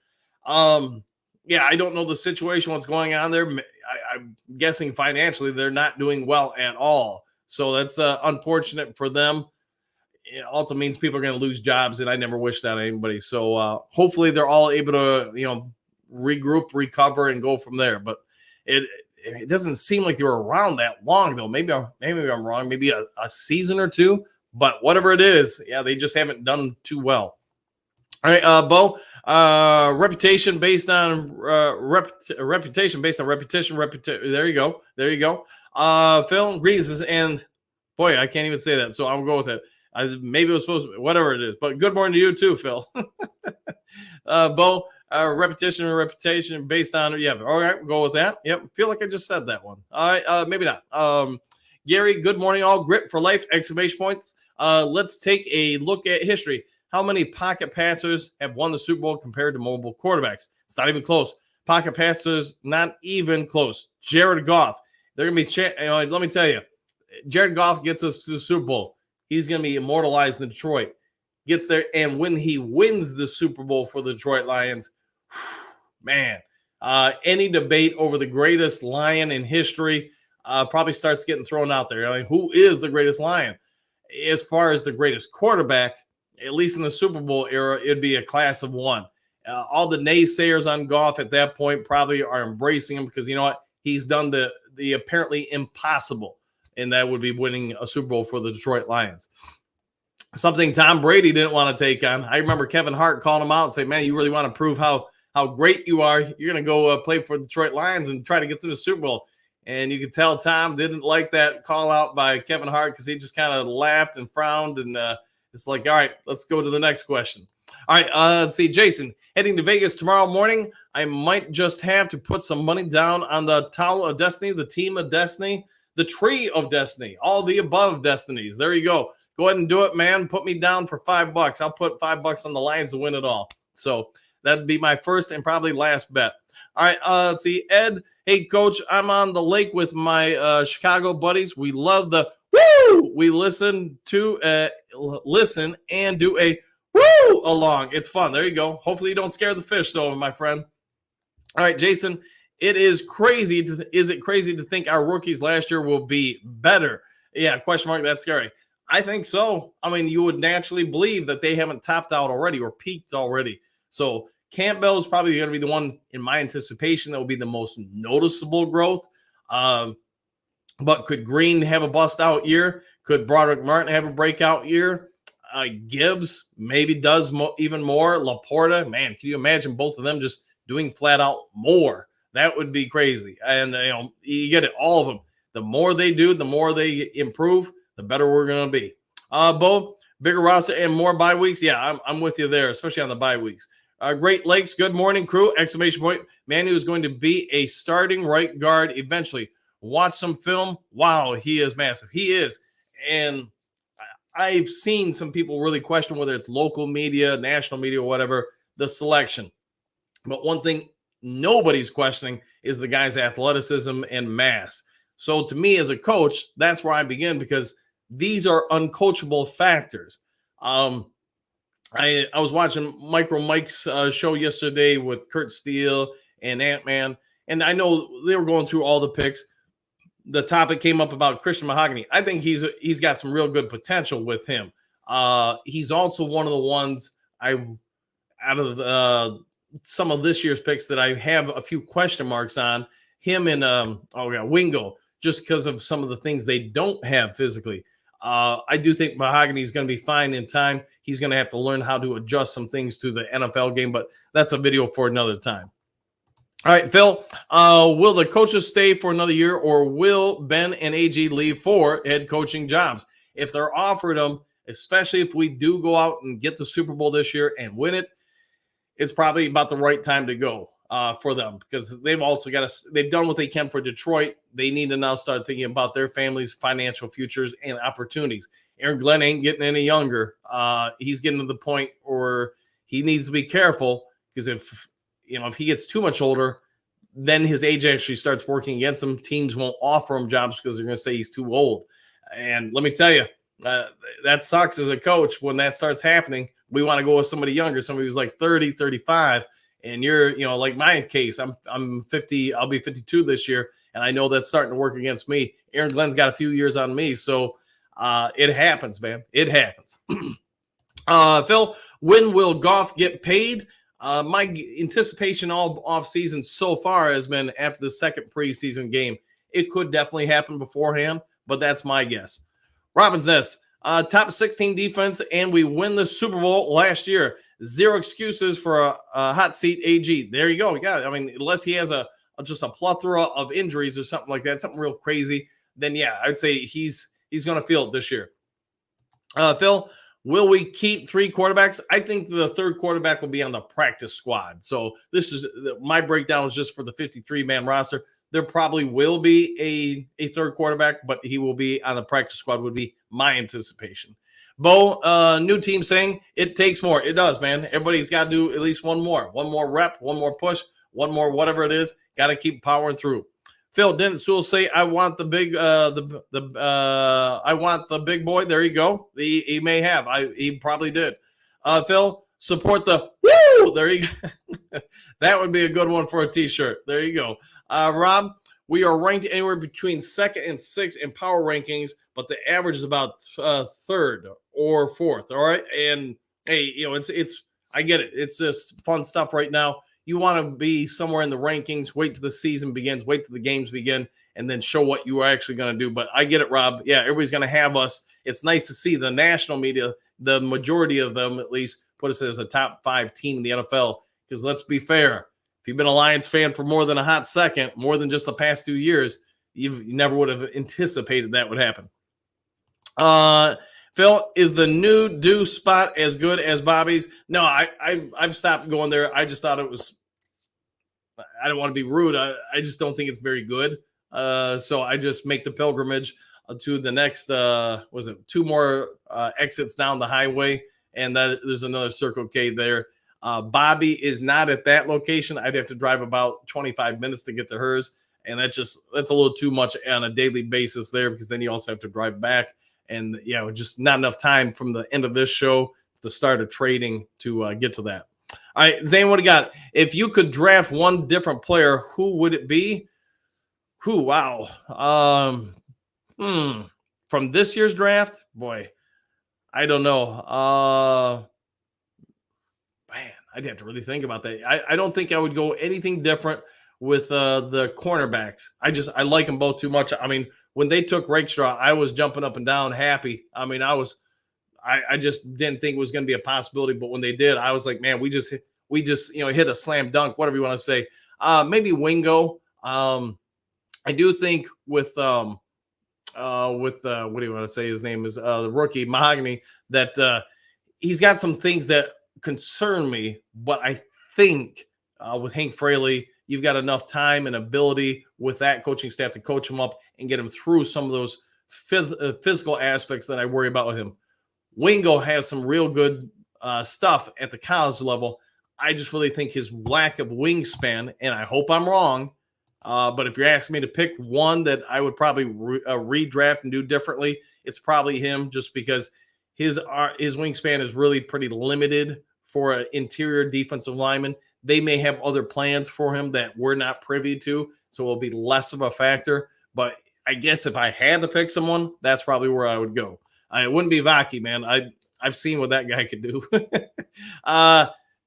Yeah, I don't know the situation, what's going on there. I'm guessing financially they're not doing well at all. So that's unfortunate for them. It also means people are going to lose jobs, and I never wish that on anybody. So hopefully they're all able to, regroup, recover, and go from there. But it doesn't seem like they were around that long, though. Maybe I'm wrong. Maybe a season or two. But whatever it is, yeah, they just haven't done too well. All right, Bo. Reputation based on reputation based on repetition. There you go. Phil Greases, and boy, I can't even say that, so I'll go with it. Maybe it was supposed to, whatever it is. But good morning to you too, Phil. Bo, reputation based on, yeah. All right, we'll go with that. Yep, feel like I just said that one. All right, maybe not. Gary, good morning, all. Grit for life, exclamation points. Let's take a look at history. How many pocket passers have won the Super Bowl compared to mobile quarterbacks? It's not even close. Pocket passers, not even close. Jared Goff. They're going to be, let me tell you, Jared Goff gets us to the Super Bowl. He's going to be immortalized in Detroit. Gets there, and when he wins the Super Bowl for the Detroit Lions, man, any debate over the greatest Lion in history probably starts getting thrown out there. I mean, who is the greatest Lion? As far as the greatest quarterback, at least in the Super Bowl era, it'd be a class of one. All the naysayers on Goff at that point probably are embracing him because you know what? He's done the apparently impossible, and that would be winning a Super Bowl for the Detroit Lions. Something Tom Brady didn't want to take on. I remember Kevin Hart calling him out and say, man, you really want to prove how great you are. You're going to go play for the Detroit Lions and try to get to the Super Bowl. And you could tell Tom didn't like that call out by Kevin Hart because he just kind of laughed and frowned. And it's like, all right, let's go to the next question. All right, let's see. Jason, heading to Vegas tomorrow morning. I might just have to put some money down on the Tower of Destiny, the Team of Destiny, the Tree of Destiny, all the above destinies. There you go. Go ahead and do it, man. Put me down for $5. I'll put $5 on the Lions to win it all. So that'd be my first and probably last bet. All right, let's see. Ed, hey, Coach, I'm on the lake with my Chicago buddies. We love the woo. We listen and do a woo along. It's fun. There you go. Hopefully you don't scare the fish, though, my friend. All right, Jason, is it crazy to think our rookies last year will be better? Yeah, question mark. That's scary. I think so. I mean, you would naturally believe that they haven't topped out already or peaked already. So Campbell is probably going to be the one in my anticipation that will be the most noticeable growth. But could Green have a bust out year? Could Broderick Martin have a breakout year? Gibbs maybe does even more. Laporta, man, can you imagine both of them just doing flat out more? That would be crazy. And you get it, all of them. The more they do, the more they improve, the better we're going to be. Bo, bigger roster and more bye weeks. Yeah, I'm with you there, especially on the bye weeks. Great Lakes, good morning, crew. Exclamation point. Manu is going to be a starting right guard eventually. Watch some film. Wow, he is massive. He is. And I've seen some people really question whether it's local media, national media, whatever, the selection. But one thing nobody's questioning is the guy's athleticism and mass. So to me as a coach, that's where I begin because these are uncoachable factors. I was watching Micro Mike's show yesterday with Kurt Steele and Ant-Man, and I know they were going through all the picks. The topic came up about Christian Mahogany. I think he's got some real good potential with him. He's also one of the ones out of some of this year's picks that I have a few question marks on. Him and Wingo, just because of some of the things they don't have physically. I do think Mahogany is going to be fine in time. He's going to have to learn how to adjust some things to the NFL game, but that's a video for another time. All right, Phil, will the coaches stay for another year or will Ben and AG leave for head coaching jobs? If they're offered them, especially if we do go out and get the Super Bowl this year and win it, it's probably about the right time to go for them because they've also they've done what they can for Detroit. They need to now start thinking about their families' financial futures and opportunities. Aaron Glenn ain't getting any younger. He's getting to the point where he needs to be careful because if he gets too much older, then his age actually starts working against him. Teams won't offer him jobs because they're going to say he's too old. And let me tell you, that sucks as a coach when that starts happening. We want to go with somebody younger, somebody who's like 30, 35. And you're, like my case, I'm 50, I'll be 52 this year. And I know that's starting to work against me. Aaron Glenn's got a few years on me. So it happens, man. It happens. Phil, when will Goff get paid? My anticipation all off season so far has been after the second preseason game. It could definitely happen beforehand, but that's my guess. Robin's Nest, top 16 defense, and we win the Super Bowl last year. Zero excuses for a hot seat AG. There you go. Yeah, I mean, unless he has just a plethora of injuries or something like that, something real crazy, then yeah, I'd say he's going to feel it this year. Phil, will we keep 3 quarterbacks? I think the third quarterback will be on the practice squad. So this is my breakdown is just for the 53-man roster. there probably will be a third quarterback, but he will be on the practice squad, would be my anticipation. Bo, new team saying it takes more. It does, man. Everybody's got to do at least one more rep, one more push, one more whatever it is. Got to keep powering through. Phil, didn't Sewell say I want the big I want the big boy? There you go. He may have. He probably did. Phil, support the woo. There you go. That would be a good one for a t-shirt. There you go. Rob, we are ranked anywhere between 2nd and 6th in power rankings, but the average is about 3rd or 4th. All right. And hey, it's I get it. It's just fun stuff right now. You want to be somewhere in the rankings, wait till the season begins, wait till the games begin, and then show what you are actually going to do. But I get it, Rob. Yeah, everybody's going to have us. It's nice to see the national media, the majority of them at least, put us as a top 5 team in the NFL. Because let's be fair, if you've been a Lions fan for more than a hot second, more than just the past 2 years, you never would have anticipated that would happen. Phil, is the new Dew spot as good as Bobby's? No, I've stopped going there. I just thought it was, I don't want to be rude. I just don't think it's very good. So I just make the pilgrimage to the next, 2 more exits down the highway, and there's another Circle K there. Bobby is not at that location. I'd have to drive about 25 minutes to get to hers, and that's a little too much on a daily basis there, because then you also have to drive back, and just not enough time from the end of this show to start a trading to get to that. All right, Zane, what do you got? If you could draft one different player, who would it be? Wow. From this year's draft, boy, I don't know. Man, I'd have to really think about that. I don't think I would go anything different with the cornerbacks. I like them both too much. I mean, when they took Rakestraw, I was jumping up and down happy. I mean, I just didn't think it was going to be a possibility, but when they did, I was like, man, we just hit a slam dunk, whatever you want to say. Maybe Wingo. I do think with what do you want to say? His name is the rookie Mahogany, that he's got some things that concern me, but I think with Hank Fraley, you've got enough time and ability with that coaching staff to coach him up and get him through some of those physical aspects that I worry about with him. Wingo has some real good stuff at the college level. I just really think his lack of wingspan, and I hope I'm wrong, but if you're asking me to pick one that I would probably redraft and do differently, it's probably him, just because his wingspan is really pretty limited for an interior defensive lineman. They may have other plans for him that we're not privy to, so it'll be less of a factor. But I guess if I had to pick someone, that's probably where I would go. It wouldn't be Vaki, man. I've seen what that guy could do.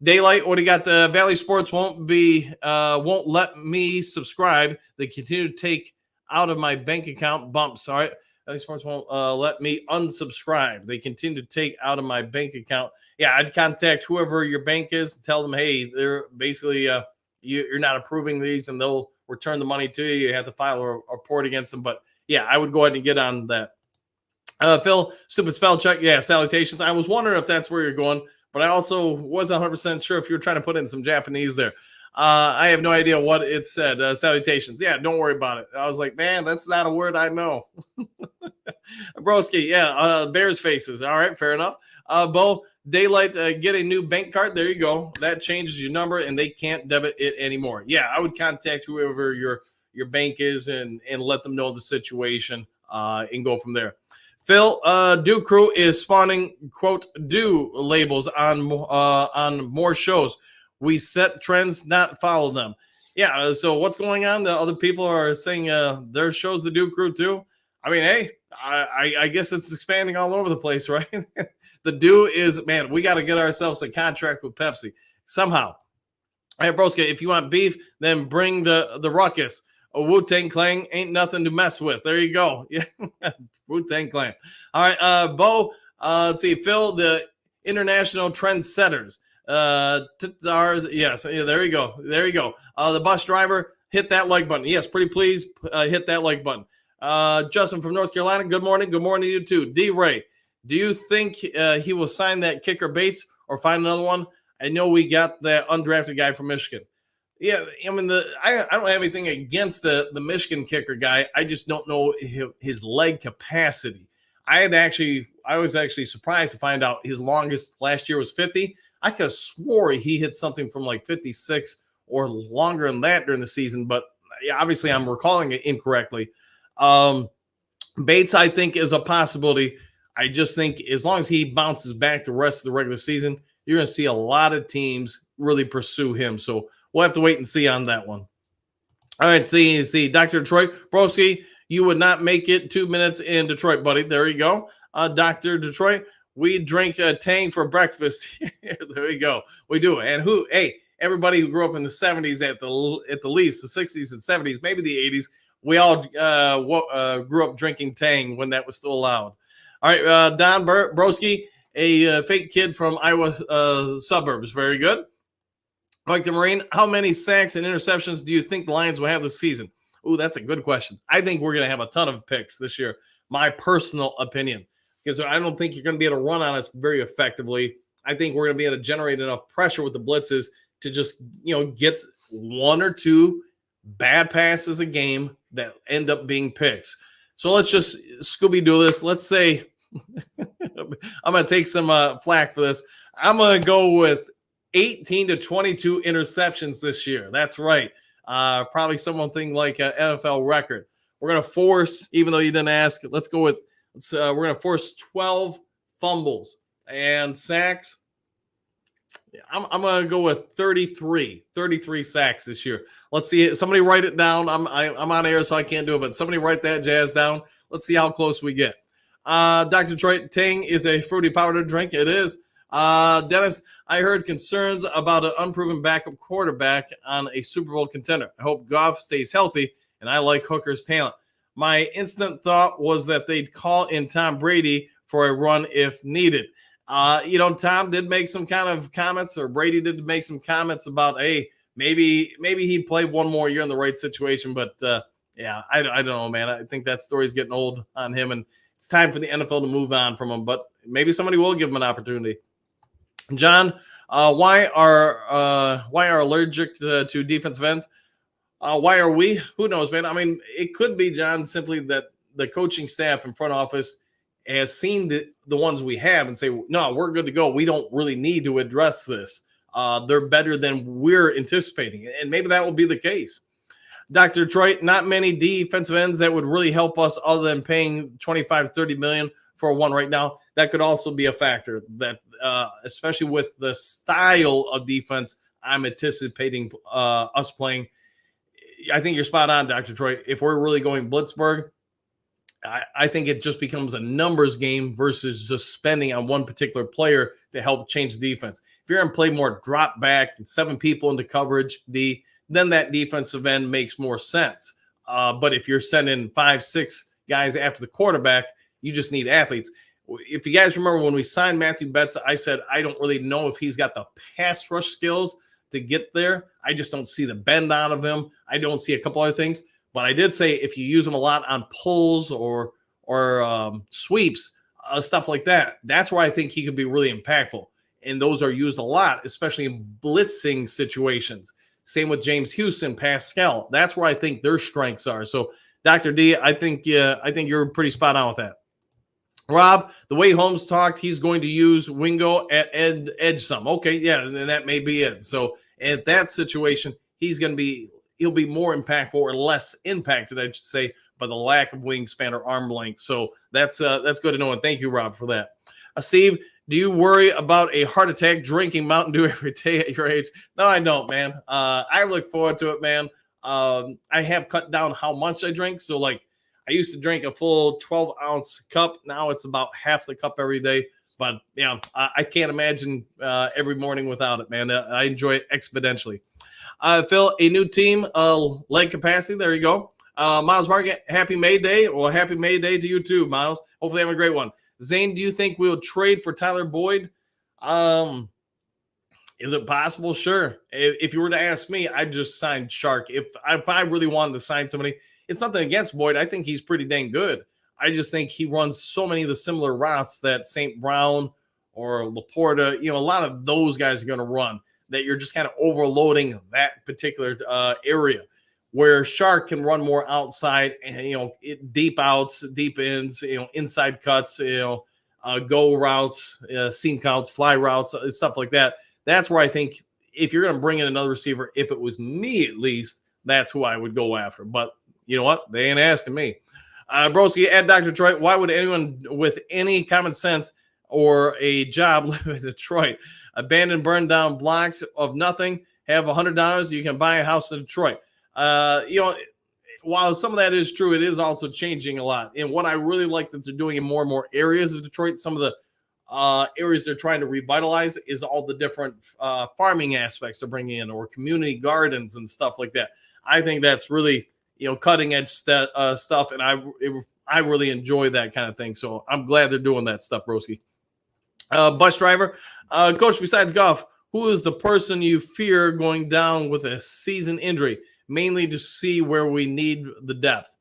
Daylight, what do you got? The Valley Sports won't let me subscribe. They continue to take out of my bank account bumps. All right. Valley Sports won't let me unsubscribe. They continue to take out of my bank account. Yeah, I'd contact whoever your bank is and tell them, hey, they're basically you're not approving these, and they'll return the money to you. You have to file a report against them. But yeah, I would go ahead and get on that. Phil, stupid spell check. Yeah, salutations. I was wondering if that's where you're going, but I also wasn't 100% sure if you were trying to put in some Japanese there. I have no idea what it said. Salutations. Yeah, don't worry about it. I was like, man, that's not a word I know. Broski, yeah, Bears faces. All right, fair enough. Bo, Daylight, get a new bank card. There you go. That changes your number, and they can't debit it anymore. Yeah, I would contact whoever your bank is and let them know the situation and go from there. Phil, Do Crew is spawning, quote, Do labels on more shows. We set trends, not follow them. Yeah, so what's going on? The other people are saying their show's the Do Crew too. I mean, hey, I guess it's expanding all over the place, right? The Do is, man, we got to get ourselves a contract with Pepsi somehow. Hey, Broska, if you want beef, then bring the ruckus. A Wu-Tang Clan ain't nothing to mess with. There you go. Yeah, Wu-Tang Clan. All right, Bo, let's see. Phil, the international trendsetters. Yes, yeah, there you go. There you go. The bus driver, hit that like button. Yes, pretty please hit that like button. Justin from North Carolina, good morning. Good morning to you too. D-Ray, do you think he will sign that kicker Bates or find another one? I know we got that undrafted guy from Michigan. Yeah, I mean I don't have anything against the Michigan kicker guy. I just don't know his leg capacity. I was actually surprised to find out his longest last year was 50. I could have swore he hit something from like 56 or longer than that during the season, but yeah, obviously I'm recalling it incorrectly. Um, Bates, I think, is a possibility. I just think as long as he bounces back the rest of the regular season, you're going to see a lot of teams really pursue him. So we'll have to wait and see on that one. All right, see, Dr. Detroit Broski, you would not make it 2 minutes in Detroit, buddy. There you go. Dr. Detroit, we drink Tang for breakfast. There we go. We do. And hey, everybody who grew up in the 70s at the least, the 60s and 70s, maybe the 80s, we all grew up drinking Tang when that was still allowed. All right, Don Broski, a fake kid from Iowa suburbs. Very good. Mike the Marine, how many sacks and interceptions do you think the Lions will have this season? Ooh, that's a good question. I think we're going to have a ton of picks this year. My personal opinion, because I don't think you're going to be able to run on us very effectively. I think we're going to be able to generate enough pressure with the blitzes to just, get one or two bad passes a game that end up being picks. So let's just Scooby-Doo this. Let's say I'm going to take some flack for this. I'm going to go with 18 to 22 interceptions this year. That's right. Probably something like an NFL record. We're going to force, even though you didn't ask, we're going to force 12 fumbles and sacks. I'm going to go with 33 sacks this year. Let's see. Somebody write it down. I'm on air, so I can't do it, but somebody write that jazz down. Let's see how close we get. Dr. Detroit, Tang is a fruity powder drink. It is. Dennis, I heard concerns about an unproven backup quarterback on a Super Bowl contender. I hope Goff stays healthy, and I like Hooker's talent. My instant thought was that they'd call in Tom Brady for a run if needed. Tom did make some kind of comments, or Brady did make some comments about, hey, maybe he'd play one more year in the right situation. But yeah, I don't know, man. I think that story's getting old on him, and it's time for the NFL to move on from him. But maybe somebody will give him an opportunity. John, why are allergic to defensive ends? Why are we? Who knows, man? I mean, it could be, John, simply that the coaching staff and front office has seen the ones we have and say, no, we're good to go. We don't really need to address this. They're better than we're anticipating. And maybe that will be the case. Dr. Detroit, not many defensive ends that would really help us other than paying $25-30 million for one right now. That could also be a factor that, especially with the style of defense I'm anticipating us playing. I think you're spot on, Dr. Detroit. If we're really going Blitzburg, I think it just becomes a numbers game versus just spending on one particular player to help change the defense. If you're going to play more drop back and 7 people into coverage, then that defensive end makes more sense. But if you're sending 5-6 guys after the quarterback, you just need athletes. If you guys remember when we signed Matthew Betts, I said I don't really know if he's got the pass rush skills to get there. I just don't see the bend out of him. I don't see a couple other things. But I did say if you use him a lot on pulls or sweeps, stuff like that, that's where I think he could be really impactful. And those are used a lot, especially in blitzing situations. Same with James Houston, Pascal. That's where I think their strengths are. So, Dr. D, I think you're pretty spot on with that. Rob, the way Holmes talked, he's going to use Wingo at edge some. Okay, yeah, and that may be it. So at that situation, he'll be more impactful or less impacted, I should say, by the lack of wingspan or arm length. So that's good to know. And thank you, Rob, for that. Steve, do you worry about a heart attack drinking Mountain Dew every day at your age? No, I don't, man. I look forward to it, man. I have cut down how much I drink. So like, I used to drink a full 12-ounce cup. Now it's about half the cup every day. But yeah, I can't imagine every morning without it, man. I enjoy it exponentially. Phil, a new team, leg capacity. There you go. Miles Market, happy May Day. Well, happy May Day to you too, Miles. Hopefully having a great one. Zane, do you think we'll trade for Tyler Boyd? Is it possible? Sure. If you were to ask me, I'd just sign Shark. If I really wanted to sign somebody, it's nothing against Boyd. I think he's pretty dang good. I just think he runs so many of the similar routes that St. Brown or Laporta, a lot of those guys are going to run. that you're just kind of overloading that particular area, where Shark can run more outside and, deep outs, deep ins, inside cuts, go routes, seam counts, fly routes, stuff like that. That's where I think if you're going to bring in another receiver, if it was me at least, that's who I would go after. But you know what? They ain't asking me. Broski, at Dr. Detroit, why would anyone with any common sense or a job live in Detroit? Abandoned, burned down blocks of nothing, have $100, you can buy a house in Detroit. While some of that is true, it is also changing a lot. And what I really like that they're doing in more and more areas of Detroit, some of the areas they're trying to revitalize is all the different farming aspects they're bringing in, or community gardens and stuff like that. I think that's really, cutting edge stuff. And I really enjoy that kind of thing. So I'm glad they're doing that stuff, Broski. Bus driver, coach, besides golf, who is the person you fear going down with a season injury, mainly to see where we need the depth?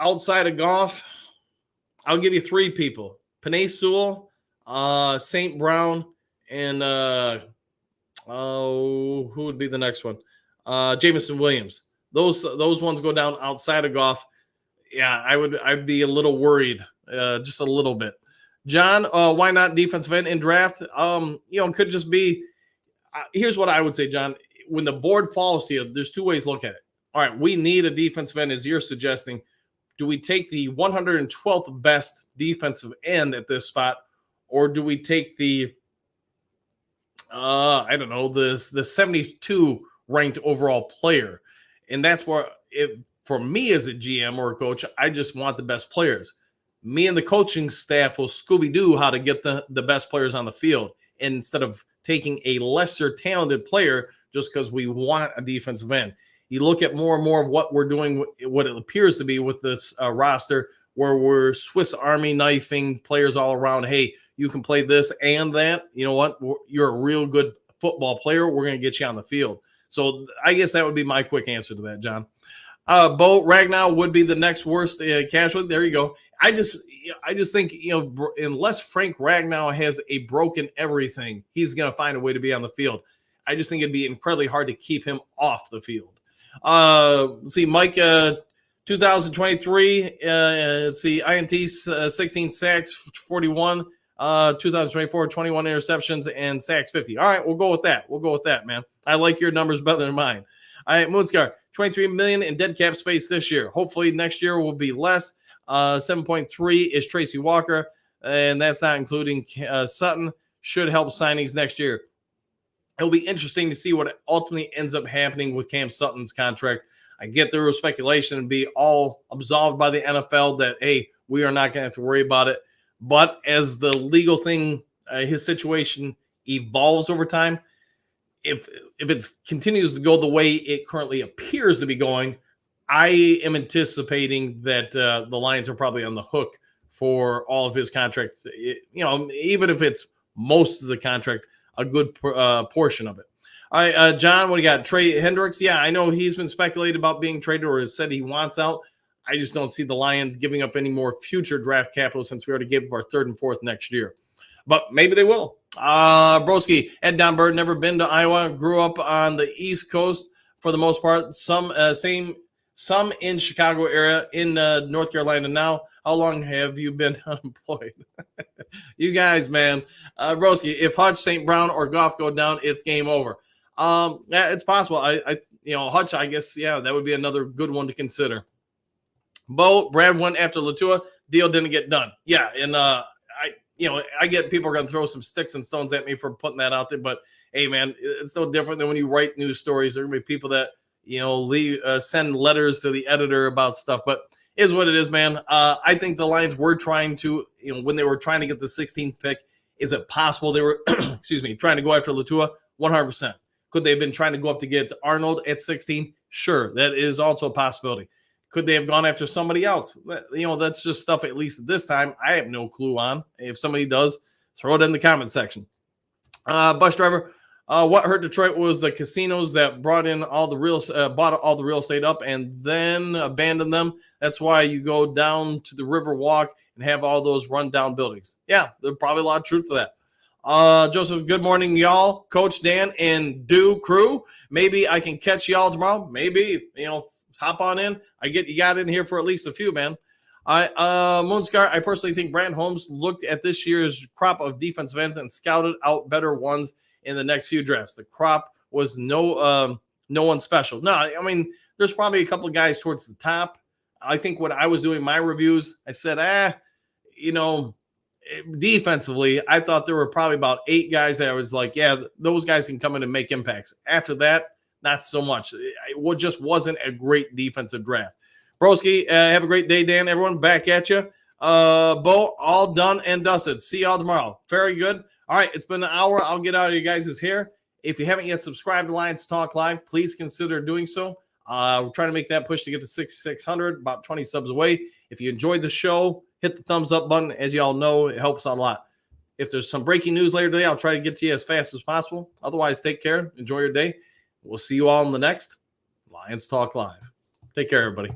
Outside of golf, I'll give you three people: Panay Sewell, St. Brown, and who would be the next one? Jameson Williams. Those ones go down outside of golf. Yeah, I'd be a little worried, just a little bit. John, why not defensive end in draft? Could just be. Here's what I would say, John. When the board falls to you, there's two ways to look at it. All right, we need a defensive end, as you're suggesting. Do we take the 112th best defensive end at this spot, or do we take the the 72 ranked overall player? And that's where, for me as a GM or a coach, I just want the best players. Me and the coaching staff will Scooby-Doo how to get the best players on the field, instead of taking a lesser talented player just because we want a defensive end. You look at more and more of what we're doing, what it appears to be with this roster, where we're Swiss Army knifing players all around. Hey, you can play this and that. You know what? You're a real good football player. We're going to get you on the field. So I guess that would be my quick answer to that, John. Bo Ragnow would be the next worst casualty. There you go. I just think, unless Frank Ragnow has a broken everything, he's going to find a way to be on the field. I just think it'd be incredibly hard to keep him off the field. See, Mike, 2023, let's see, INT 16 sacks, 41, 2024, 21 interceptions, and sacks 50. All right, we'll go with that, man. I like your numbers better than mine. All right, Moonscar, 23 million in dead cap space this year. Hopefully next year will be less. 7.3 is Tracy Walker, and that's not including Sutton. Should help signings next year. It'll be interesting to see what ultimately ends up happening with Cam Sutton's contract. I get there was speculation and be all absolved by the NFL that, hey, we are not going to have to worry about it. But as the legal thing, his situation evolves over time, if it continues to go the way it currently appears to be going, I am anticipating that the Lions are probably on the hook for all of his contracts. Even if it's most of the contract, a good portion of it. All right, John, what do you got? Trey Hendricks? Yeah, I know he's been speculated about being traded or has said he wants out. I just don't see the Lions giving up any more future draft capital since we already gave up our third and fourth next year. But maybe they will. Broski, Ed Donbird, never been to Iowa, grew up on the East Coast for the most part. Some in Chicago area, in North Carolina now. How long have you been unemployed? You guys, man. Broski, if Hutch, St. Brown, or Goff go down, it's game over. Yeah, it's possible. Hutch, I guess, yeah, that would be another good one to consider. Bo, Brad went after Latua. Deal didn't get done. Yeah, and I get people are going to throw some sticks and stones at me for putting that out there, but hey, man, it's no different than when you write news stories. There are going to be people that send letters to the editor about stuff, but is what it is, man. I think the Lions were trying to, when they were trying to get the 16th pick, is it possible they were, trying to go after Latua? 100%. Could they have been trying to go up to get Arnold at 16? Sure, that is also a possibility. Could they have gone after somebody else? That's just stuff, at least at this time, I have no clue on. If somebody does, throw it in the comment section. Bus driver, what hurt Detroit was the casinos that bought all the real estate up and then abandoned them. That's why you go down to the River Walk and have all those rundown buildings. Yeah, there's probably a lot of truth to that. Joseph, good morning, y'all. Coach Dan and Do crew. Maybe I can catch y'all tomorrow. Maybe, hop on in. You got in here for at least a few, man. Moonscar, I personally think Brand Holmes looked at this year's crop of defensive ends and scouted out better ones in the next few drafts. The crop was no one special. No, I mean, there's probably a couple of guys towards the top. I think when I was doing my reviews, I said, defensively, I thought there were probably about 8 guys that I was like, yeah, those guys can come in and make impacts. After that, not so much. It just wasn't a great defensive draft. Broski, have a great day, Dan. Everyone, back at you. Bo, all done and dusted. See y'all tomorrow. Very good. All right, it's been an hour. I'll get out of you guys' hair. If you haven't yet subscribed to Lions Talk Live, please consider doing so. We're trying to make that push to get to 600, about 20 subs away. If you enjoyed the show, hit the thumbs up button. As you all know, it helps out a lot. If there's some breaking news later today, I'll try to get to you as fast as possible. Otherwise, take care. Enjoy your day. We'll see you all in the next Lions Talk Live. Take care, everybody.